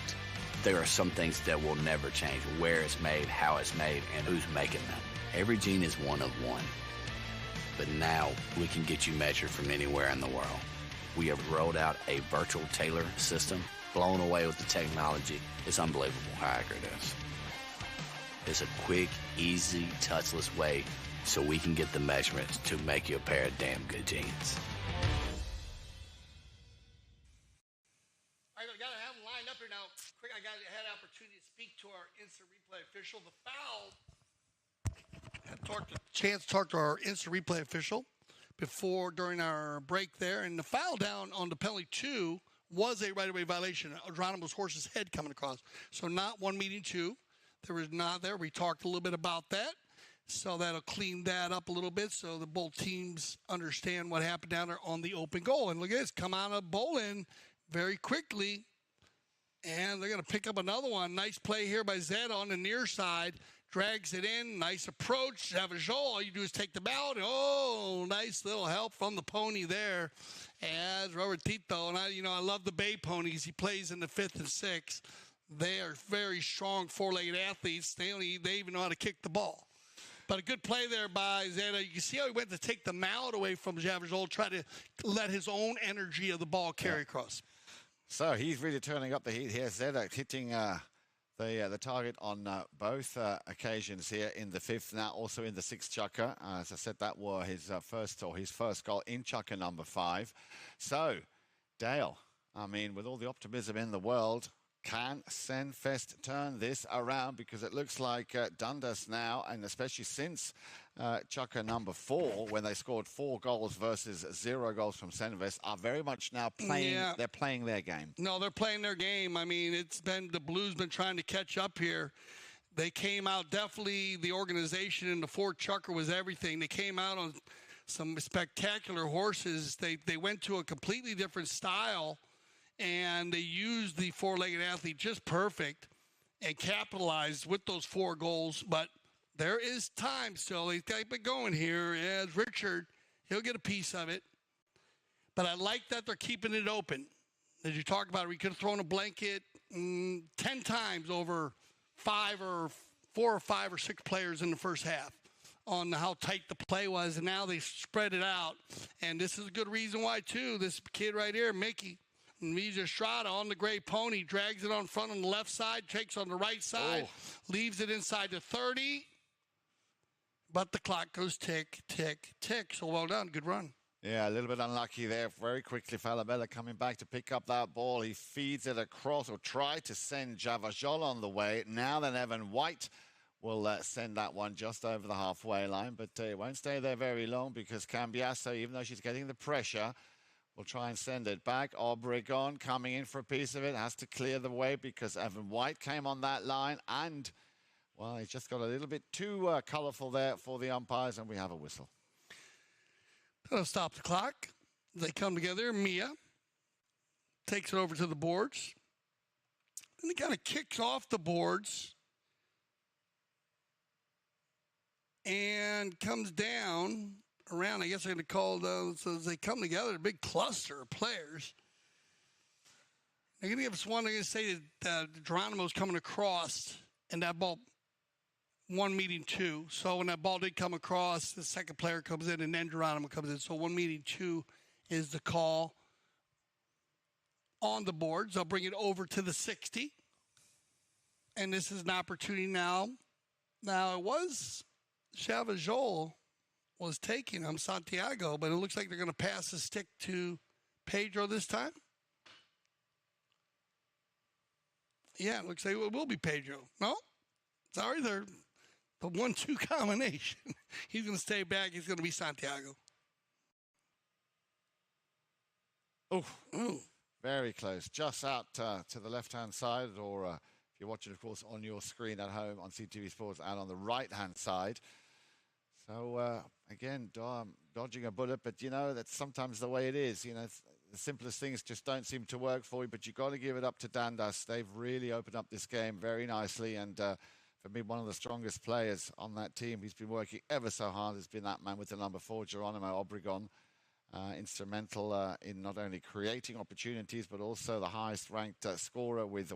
There are some things that will never change. Where it's made, how it's made, and who's making them. Every jean is one of one. But now we can get you measured from anywhere in the world. We have rolled out a virtual tailor system. Blown away with the technology. It's unbelievable how accurate it is. It's a quick, easy, touchless way so we can get the measurements to make you a pair of damn good jeans. I got to have them lined up here now. Quick, I had an opportunity to speak to our instant replay official. The foul. Chance to talk to our instant replay official during our break there, and the foul down on the penalty 2 was a right-of-way violation. Geronimo's horse's head coming across. So not 1 meeting 2. There was not there. We talked a little bit about that. So that'll clean that up a little bit so the both teams understand what happened down there on the open goal. And look at this, come out of bowling very quickly. And they're going to pick up another one. Nice play here by Zed on the near side. Drags it in. Nice approach. Javajol, all you do is take them out. Oh, nice little help from the pony there. As Robertito, and I love the Bay Ponies. He plays in the 5th and 6th. They are very strong 4-legged athletes. They even know how to kick the ball. But a good play there by Zeta. You can see how he went to take the mallet away from Javajol, try to let his own energy of the ball carry across. So he's really turning up the heat here. Zeta hitting the target on both occasions here in the 5th, now also in the 6th chukker. As I said, that were his first goal in chukker number 5. So, Dale, I mean, with all the optimism in the world, Can Senvest turn this around? Because it looks like Dundas now, and especially since Chucker number 4, when they scored 4 goals versus 0 goals from Senvest, are very much now playing. Yeah. They're playing their game. No, they're playing their game. I mean, it's been the Blues been trying to catch up here. They came out, definitely the organization in the Fort Chucker was everything. They came out on some spectacular horses. They went to a completely different style, and they used the four-legged athlete just perfect and capitalized with those 4 goals. But there is time still. They keep it going here. As Richard, he'll get a piece of it. But I like that they're keeping it open. As you talk about it, we could have thrown a blanket 10 times over 4 or 5 or 6 players in the first half on how tight the play was, and now they spread it out. And this is a good reason why, too. This kid right here, Mickey, Vija Estrada on the gray pony, drags it on front on the left side, takes on the right side, leaves it inside the 30. But the clock goes tick, tick, tick. So well done. Good run. Yeah, a little bit unlucky there. Very quickly, Falabella coming back to pick up that ball. He feeds it across, or tried to send Javajol on the way. Now then Evan White will send that one just over the halfway line, but it won't stay there very long because Cambiasso, even though she's getting the pressure, will try and send it back. Obregon coming in for a piece of it, has to clear the way because Evan White came on that line, and, well, he's just got a little bit too colourful there for the umpires, and we have a whistle. That'll stop the clock. They come together. Mia takes it over to the boards. And he kind of kicks off the boards and comes down around. I guess they're going to call those. So they come together, a big cluster of players. They're going to give us one. They're going to say that Geronimo's coming across, and that ball, 1 meeting 2. So when that ball did come across, the second player comes in, and then Geronimo comes in. So 1 meeting 2 is the call on the boards. I'll bring it over to the 60. And this is an opportunity now. Now, it was Chavajol was taking him, Santiago, but it looks like they're going to pass the stick to Pedro this time. Yeah, it looks like it will be Pedro. No? Sorry, they're the 1-2 combination. He's going to stay back. He's going to be Santiago. Oh, very close. Just out to the left-hand side, or if you're watching, of course, on your screen at home on CTV Sports, and on the right-hand side. So, again, dodging a bullet, but, you know, that's sometimes the way it is. You know, the simplest things just don't seem to work for you, but you've got to give it up to Dundas. They've really opened up this game very nicely, and for me, one of the strongest players on that team. He's been working ever so hard. Has been that man with the number 4, Geronimo Obregon. Instrumental in not only creating opportunities, but also the highest-ranked scorer with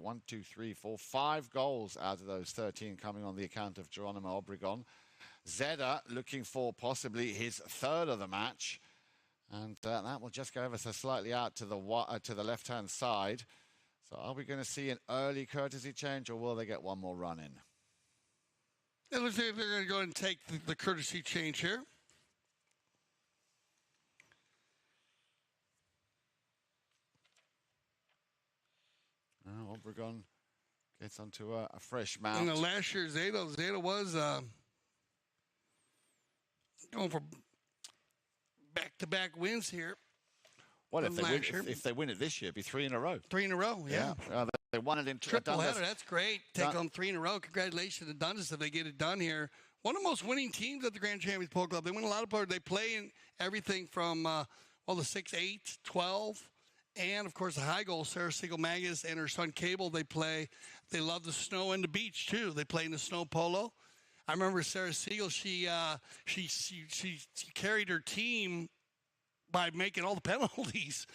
5 goals out of those 13 coming on the account of Geronimo Obregon. Zeda looking for possibly his 3rd of the match, and that will just go ever so slightly out to the left-hand side. So are we going to see an early courtesy change, or will they get one more run in? It looks like they're going to go ahead and take the courtesy change here. Obregon gets onto a fresh mount. And the last year, Zeta was going for back-to-back wins here. What if they win it this year? It'd be 3 in a row. 3 in a row, yeah. They won it in triple header. That's great. Take on 3 in a row. Congratulations to Dundas if they get it done here. One of the most winning teams at the Grand Champions Polo Club. They win a lot of players. They play in everything from the 6, 8, 12, and of course the high goal. Sarah Siegel Magus and her son Cable. They love the snow and the beach too. They play in the snow polo. I remember Sarah Siegel. She carried her team by making all the penalties.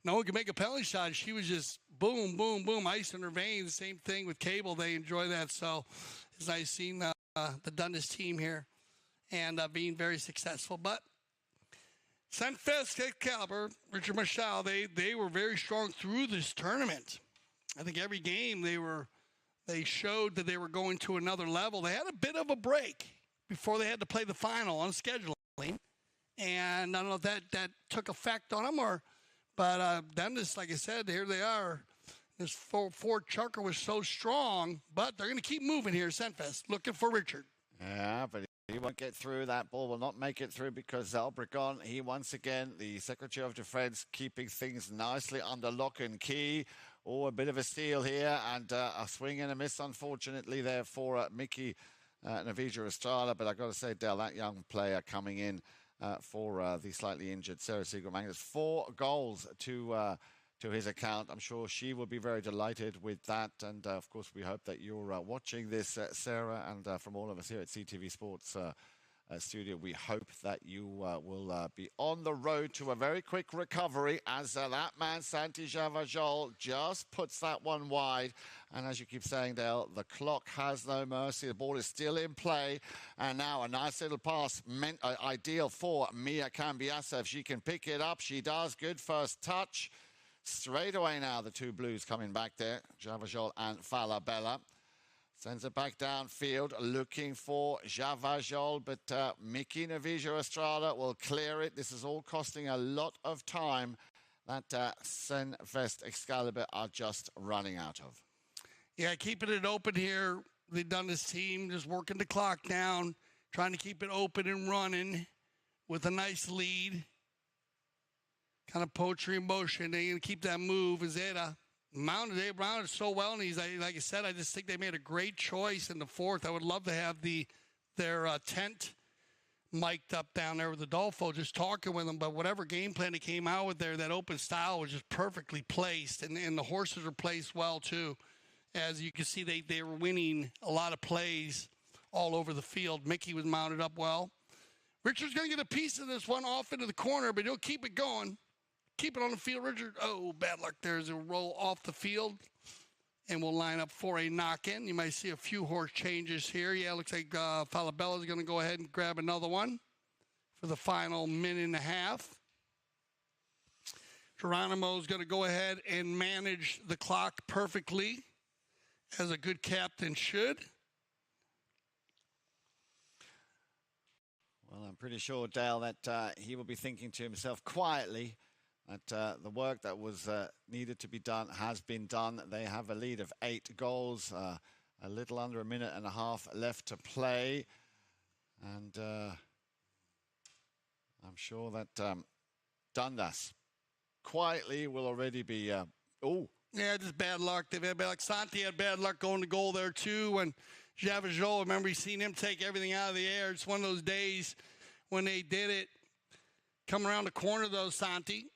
No one could make a penalty shot. She was just boom, boom, boom, ice in her veins. Same thing with Cable. They enjoy that. So it's nice seeing the Dundas team here and being very successful. But Senvest, Excalibor, Richard Marshall, they were very strong through this tournament. I think every game they showed that they were going to another level. They had a bit of a break before they had to play the final on scheduling. And I don't know if that took effect on them but Dundas, like I said, here they are. This Ford Chucker was so strong, but they're going to keep moving here, Senvest, looking for Richard. Yeah, but he won't get through. That ball will not make it through because Obregon, he once again, the Secretary of Defense, keeping things nicely under lock and key. Oh, a bit of a steal here and a swing and a miss, unfortunately, there for Mickey Navija Estrada. But I've got to say, Dale, that young player coming in for the slightly injured Sarah Siegel-Magnus. 4 goals to his account. I'm sure she will be very delighted with that. And, of course, we hope that you're watching this, Sarah. And from all of us here at CTV Sports Studio, we hope that you will be on the road to a very quick recovery as that man, Santi Javajol, just puts that one wide. And as you keep saying, Dale, the clock has no mercy. The ball is still in play. And now a nice little pass, ideal for Mia Cambiasa. If she can pick it up, she does. Good first touch. Straight away now, the 2 Blues coming back there, Javajol and Falabella. Sends it back downfield, looking for Javajol, but Mickey Navija Estrada will clear it. This is all costing a lot of time that Senvest Excalibur are just running out of. Yeah, keeping it open here. The Dundas team just working the clock down, trying to keep it open and running with a nice lead. Kind of poetry in motion. They're going to keep that move. Zeta mounted so well. And he's like I said, I just think they made a great choice in the 4th. I would love to have their tent mic'd up down there with Adolfo, just talking with them. But whatever game plan they came out with there, that open style was just perfectly placed. And the horses were placed well, too. As you can see, they were winning a lot of plays all over the field. Mickey was mounted up well. Richard's going to get a piece of this one off into the corner, but he'll keep it going. Keep it on the field, Richard. Oh, bad luck there as it will roll off the field. And we'll line up for a knock-in. You might see a few horse changes here. Yeah, it looks like Falabella's going to go ahead and grab another one for the final minute and a half. Geronimo's going to go ahead and manage the clock perfectly, as a good captain should. Well, I'm pretty sure, Dale, that he will be thinking to himself quietly that the work that was needed to be done has been done. They have a lead of 8 goals, a little under a minute and a half left to play. And I'm sure that Dundas quietly will already be... Yeah, just bad luck. They've had bad luck. Santi had bad luck going to goal there, too. And Javajol, remember, you've seen him take everything out of the air. It's one of those days when they did it. Come around the corner, though, Santi.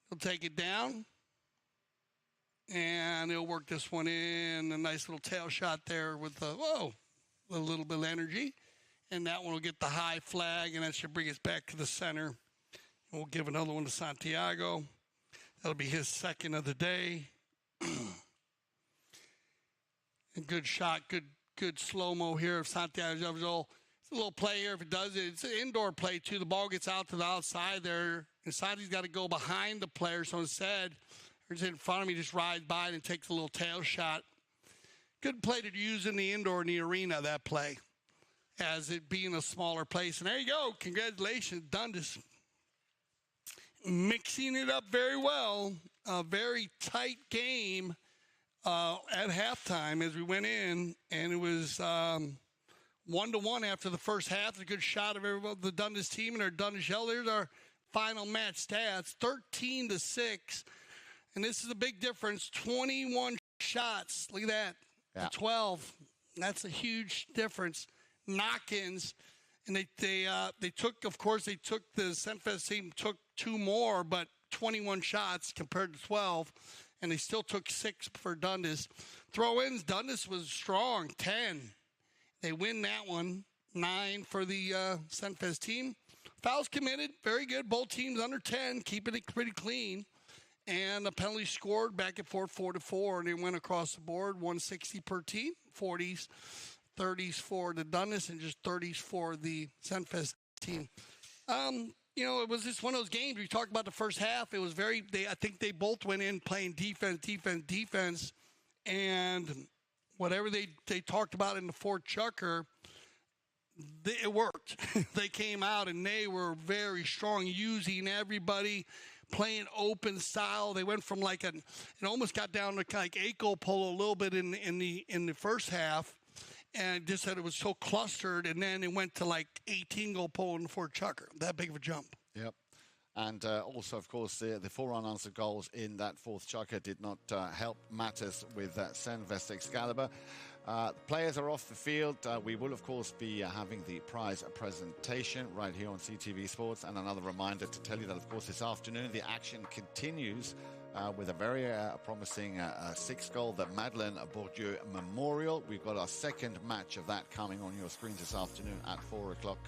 He'll take it down. And he'll work this one in. A nice little tail shot there with a little bit of energy. And that one will get the high flag, and that should bring us back to the center. And we'll give another one to Santiago. That'll be his 2nd of the day. A good shot, good slow-mo here of Santiago Javajol. It's a little play here if it does it. It's an indoor play, too. The ball gets out to the outside there. And Santi's got to go behind the player. So instead, it's in front of me, just rides by and takes a little tail shot. Good play to use in the indoor in the arena, that play, as it being a smaller place. And there you go. Congratulations, Dundas. Mixing it up very well. A very tight game at halftime as we went in. And it was 1-1 after the first half. A good shot of everybody, the Dundas team and our Dundas Shell. There's our final match stats, 13-6. And this is a big difference, 21 shots. Look at that, yeah. 12. That's a huge difference. Knock-ins. And they took, of course, the Senvest team took 2 more, but 21 shots compared to 12. And they still took 6 for Dundas. Throw-ins, Dundas was strong, 10. They win that one, 9 for the Senvest team. Fouls committed, very good. Both teams under 10, keeping it pretty clean. And the penalty scored back and forth 4-4, and they went across the board, 160 per team, 40s, 30s for the Dundas, and just 30s for the Senvest team. It was just one of those games. We talked about the first half. It was I think they both went in playing defense. And whatever they talked about in the Fort Chucker, it worked. They came out and they were very strong, using everybody, playing open style. They went from like it almost got down to like 8-goal polo a little bit in the first half, and just said it was so clustered, and then it went to like 18-goal polo in the fourth chucker. That big of a jump. Yep. And also, of course, the 4 unanswered goals in that fourth chukker did not help matters with Senvest Excalibor. Players are off the field. We will, of course, be having the prize presentation right here on CTV Sports. And another reminder to tell you that, of course, this afternoon the action continues with a very promising 6-goal, the Madeleine Bourdieu Memorial. We've got our second match of that coming on your screens this afternoon at 4 o'clock.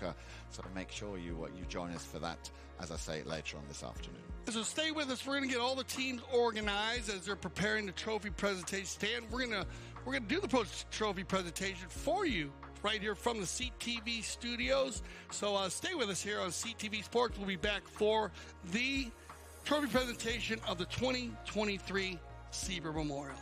So make sure you join us for that, as I say, later on this afternoon. So stay with us. We're going to get all the teams organized as they're preparing the trophy presentation. Stan, we're going to do the trophy presentation for you right here from the CTV studios. So stay with us here on CTV Sports. We'll be back for the trophy presentation of the 2023 Sieber Memorial.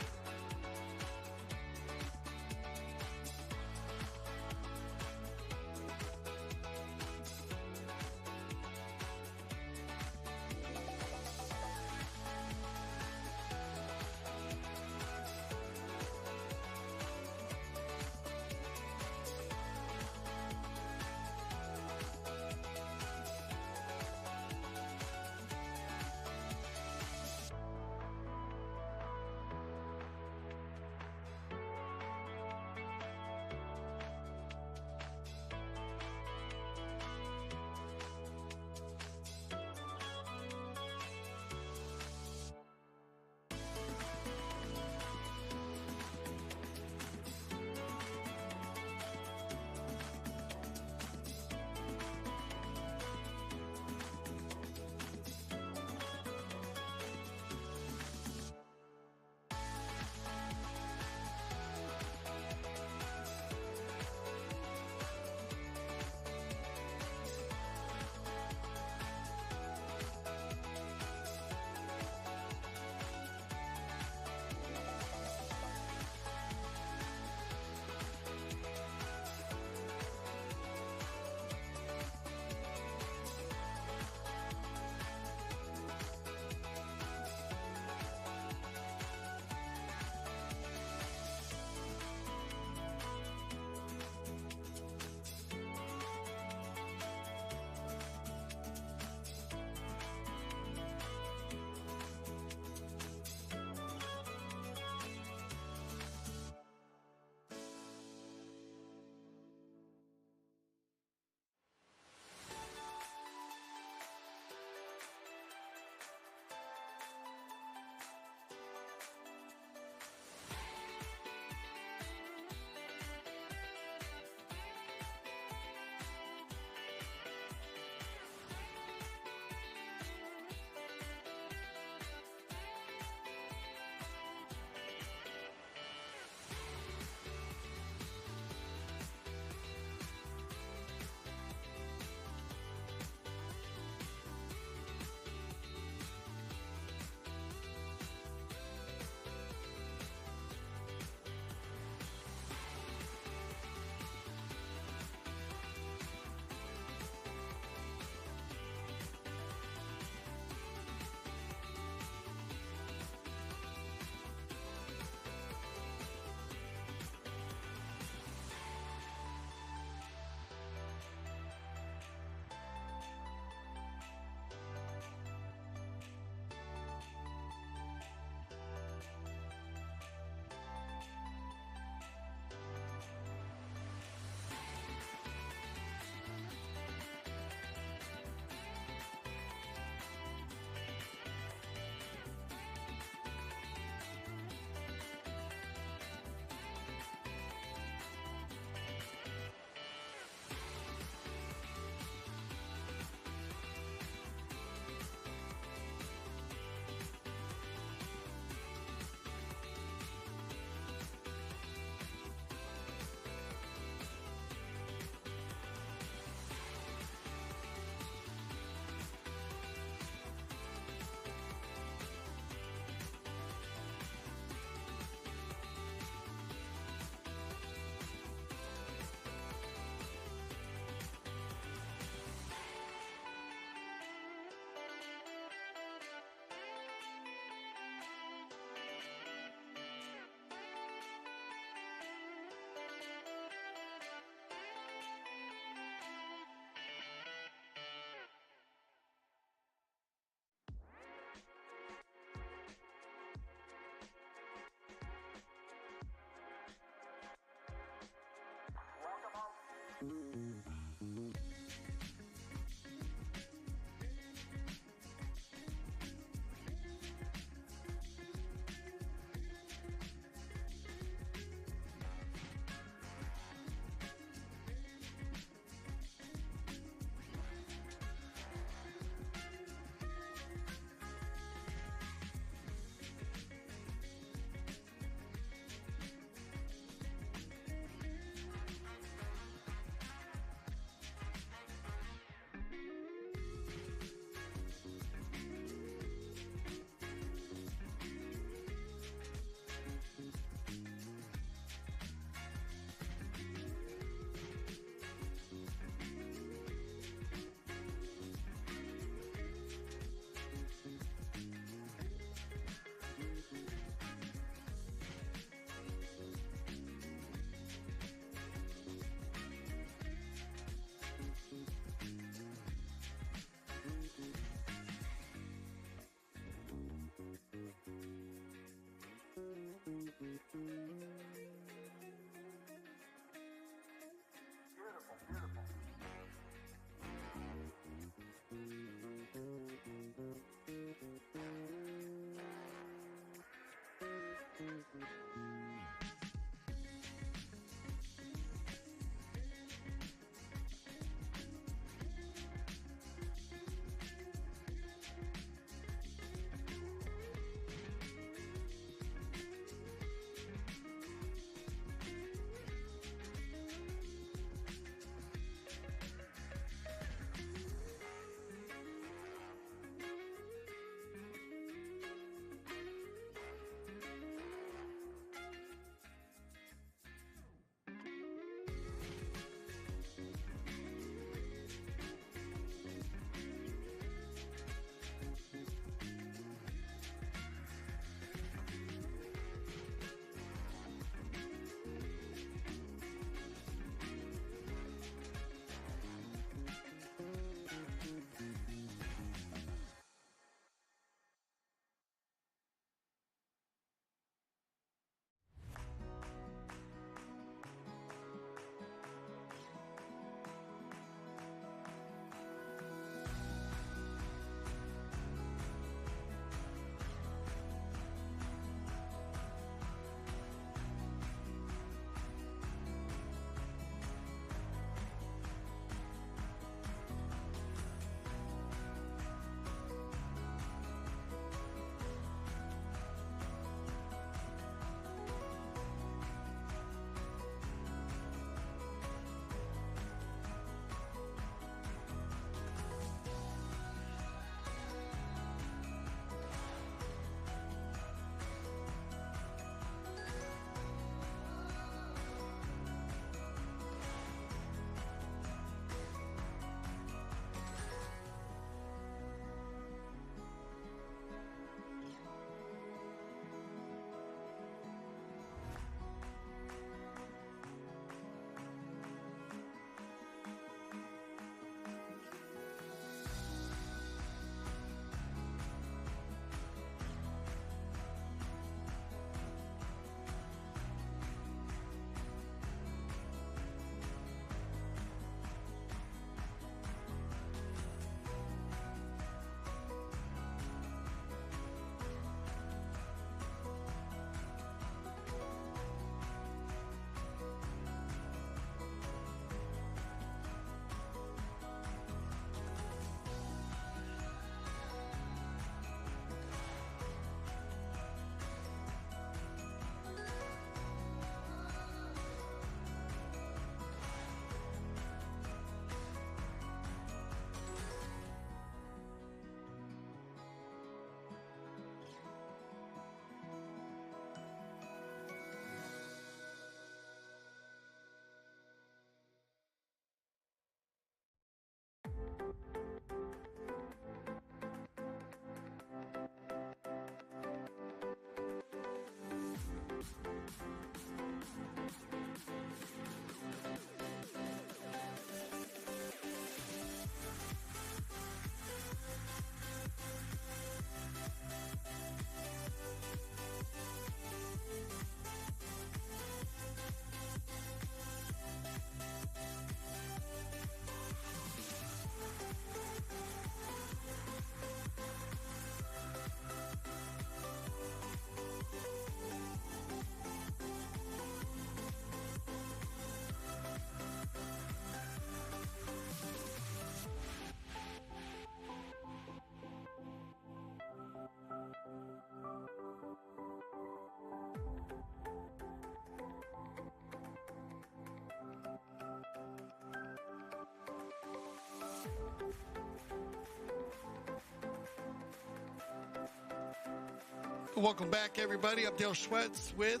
Welcome back, everybody. I'm Dale Schwetz with...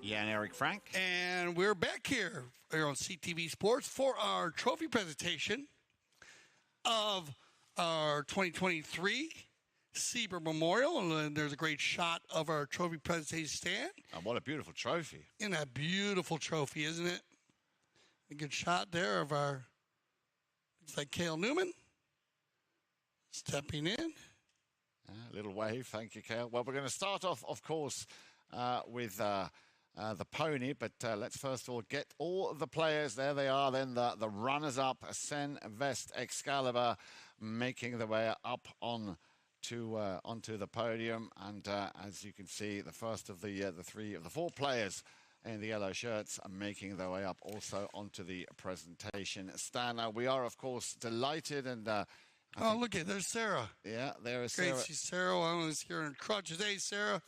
Yeah, and Eric Frank. And we're back here on CTV Sports for our trophy presentation of our 2023 Sieber Memorial. And there's a great shot of our trophy presentation stand. And what a beautiful trophy. And a beautiful trophy, isn't it? A good shot there of our... Looks like Cale Newman stepping in. A little wave. Thank you, Cale. Well, we're going to start off, of course, with the pony, but let's first of all get all the players. There they are, then the runners-up, Senvest, Excalibur, making their way up onto the podium. And as you can see, the first of the four players in the yellow shirts are making their way up also onto the presentation stand. Now, we are, of course, delighted and... look at there's Sarah. Yeah, there is Great Sarah. to see Sarah. I want to see her in crutches. Hey, Sarah.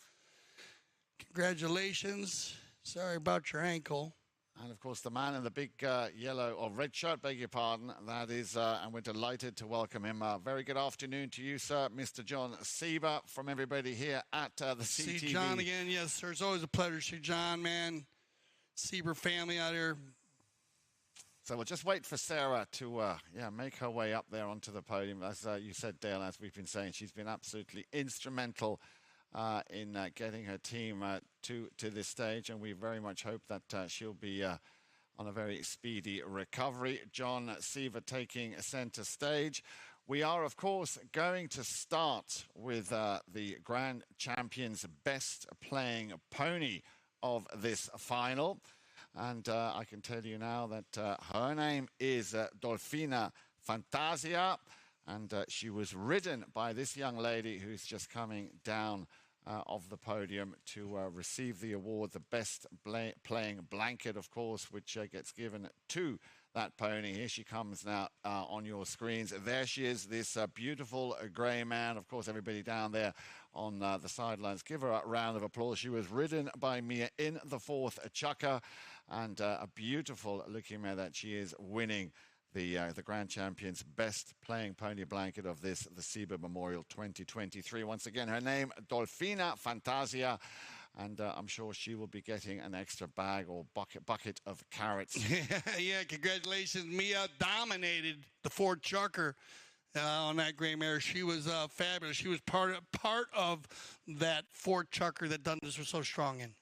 Congratulations. Sorry about your ankle. And, of course, the man in the big yellow or red shirt, beg your pardon, that is, and we're delighted to welcome him. Very good afternoon to you, sir, Mr. John Sieber, from everybody here at the CTV. See John again. Yes, sir. It's always a pleasure to see John, man. Sieber family out here. So we'll just wait for Sarah to make her way up there onto the podium. As you said, Dale, as we've been saying, she's been absolutely instrumental in getting her team to this stage, and we very much hope that she'll be on a very speedy recovery. John Sieber taking center stage. We are, of course, going to start with the Grand Champions best playing pony of this final. And I can tell you now that her name is Dolfina Fantasia, and she was ridden by this young lady who's just coming down of the podium to receive the award, the best playing blanket, of course, which gets given to that pony. Here she comes now on your screens. There she is, this beautiful grey man. Of course, everybody down there on the sidelines, give her a round of applause. She was ridden by Mia in the fourth chukker, and a beautiful looking mare that she is, winning the Grand Champions best playing pony blanket of this, the Sieber Memorial 2023. Once again, her name, Dolfina Fantasia. And I'm sure she will be getting an extra bag or bucket of carrots. Yeah, congratulations. Mia dominated the fourth chukker on that gray mare. She was fabulous. She was part of that fourth chukker that Dundas was so strong in.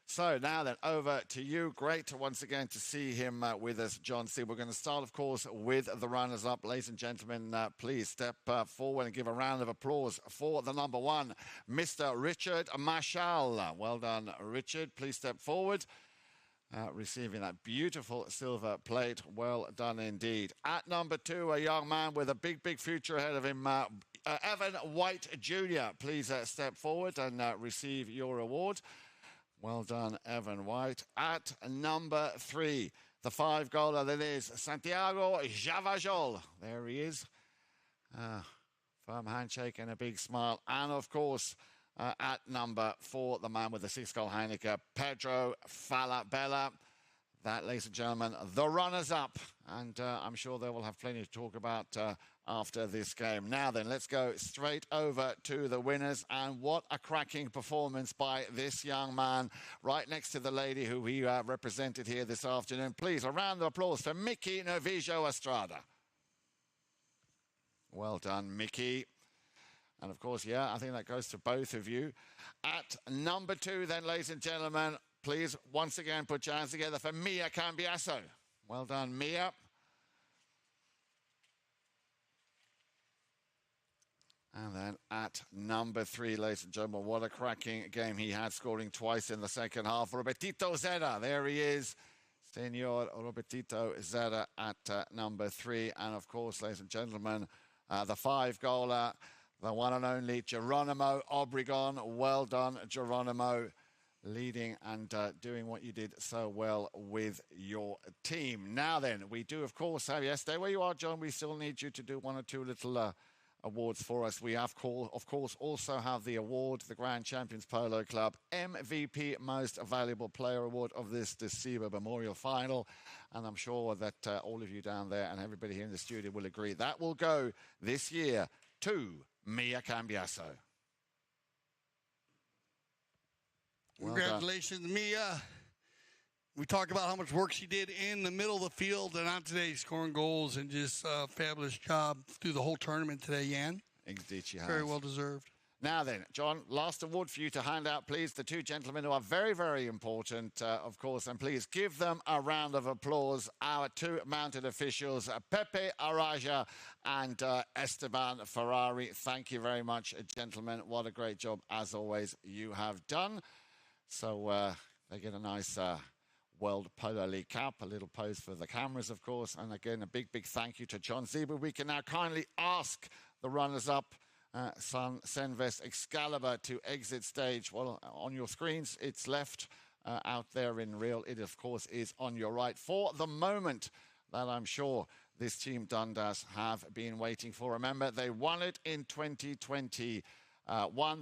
So now then, over to you. Great once again to see him with us, John C. We're going to start, of course, with the runners-up. Ladies and gentlemen, please step forward and give a round of applause for the number one, Mr. Richard Marshall. Well done, Richard. Please step forward. Receiving that beautiful silver plate. Well done indeed. At number two, a young man with a big, big future ahead of him, Evan White Jr. Please step forward and receive your award. Well done, Evan White. At number three, the 5-goaler, that is Santiago Javajol. There he is. Firm handshake and a big smile. And, of course, at number four, the man with the 6-goal handicap, Pedro Falabella. That, ladies and gentlemen, the runners-up. And I'm sure they will have plenty to talk about after this game. Now then, let's go straight over to the winners. And what a cracking performance by this young man, right next to the lady who he represented here this afternoon. Please, a round of applause for Mickey Novijo Estrada. Well done, Mickey. And, of course, I think that goes to both of you. At number two, then, ladies and gentlemen, please, once again, put your hands together for Mia Cambiasso. Well done, Mia. And then at number three, ladies and gentlemen, what a cracking game he had, scoring twice in the second half. Robertito Zera, there he is. Senor Robertito Zera at number three. And, of course, ladies and gentlemen, the 5-goaler, the one and only Geronimo Obregon. Well done, Geronimo, leading and doing what you did so well with your team. Now then, we do, of course, have, yes, stay where you are, John. We still need you to do one or two little awards for us. We have, of course, also have the award, the Grand Champions Polo Club MVP Most Valuable Player Award of this Sieber Memorial Final. And I'm sure that all of you down there and everybody here in the studio will agree that will go this year to Mia Cambiasso. Congratulations, Mia. We talk about how much work she did in the middle of the field, and on today scoring goals and just a fabulous job through the whole tournament today, Jan. Indeed she has. Very well deserved. Now then, John, last award for you to hand out, please. The two gentlemen who are very, very important, of course, and please give them a round of applause. Our two mounted officials, Pepe Araja and Esteban Ferrari. Thank you very much, gentlemen. What a great job, as always, you have done. So they get a nice World Polo League cap, a little pose for the cameras, of course. And again, a big, big thank you to John Sieber. We can now kindly ask the runners-up, Senvest Excalibor, to exit stage. Well, on your screens, it's left. Out there in real, it, of course, is on your right. For the moment that I'm sure this team Dundas have been waiting for. Remember, they won it in 2021,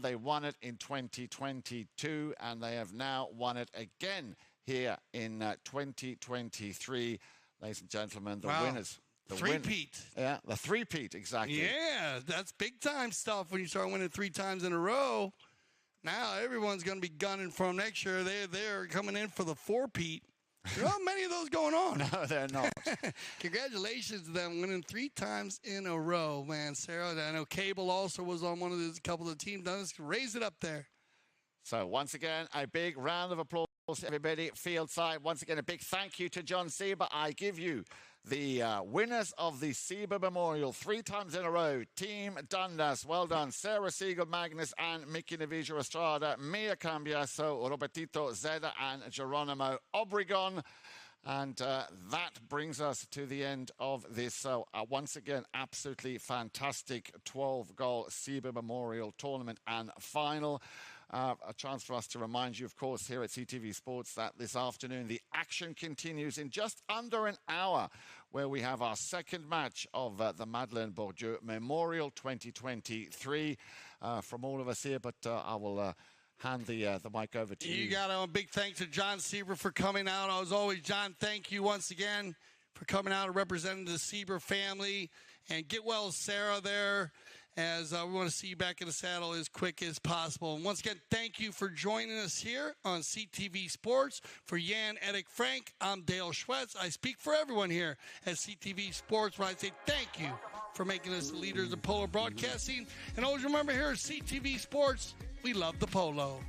they won it in 2022, and they have now won it again here in 2023. Ladies and gentlemen, the winners. The three-peat. Yeah, the three-peat, exactly. Yeah, that's big-time stuff when you start winning 3 times in a row. Now everyone's going to be gunning for them next year. They're coming in for the 4-peat. There aren't many of those going on. No, they're not. Congratulations to them winning 3 times in a row, man. Sarah, I know Cable also was on one of those, couple of the team. Dundas, raise it up there. So once again, a big round of applause to everybody field side. Once again, a big thank you to John Sieber. I give you the winners of the Sieber Memorial 3 times in a row. Team Dundas, well done. Sarah Siegel Magnus and Mickey Navigia Estrada, Mia Cambiaso, Robertito Zeda and Geronimo Obregon. And that brings us to the end of this. So once again, absolutely fantastic 12-goal Sieber Memorial Tournament and final. A chance for us to remind you, of course, here at CTV Sports that this afternoon the action continues in just under an hour, where we have our second match of the Madeleine Bourdieu Memorial 2023. From all of us here, but I will hand the mic over to you. You got a big thanks to John Sieber for coming out. As always, John, thank you once again for coming out and representing the Sieber family. And get well, Sarah, there, as we want to see you back in the saddle as quick as possible. And once again, thank you for joining us here on CTV Sports. For Jan Erik Frank, I'm Dale Schwetz. I speak for everyone here at CTV Sports when I say thank you for making us the leaders of polo broadcasting. And always remember, here at CTV Sports, we love the polo.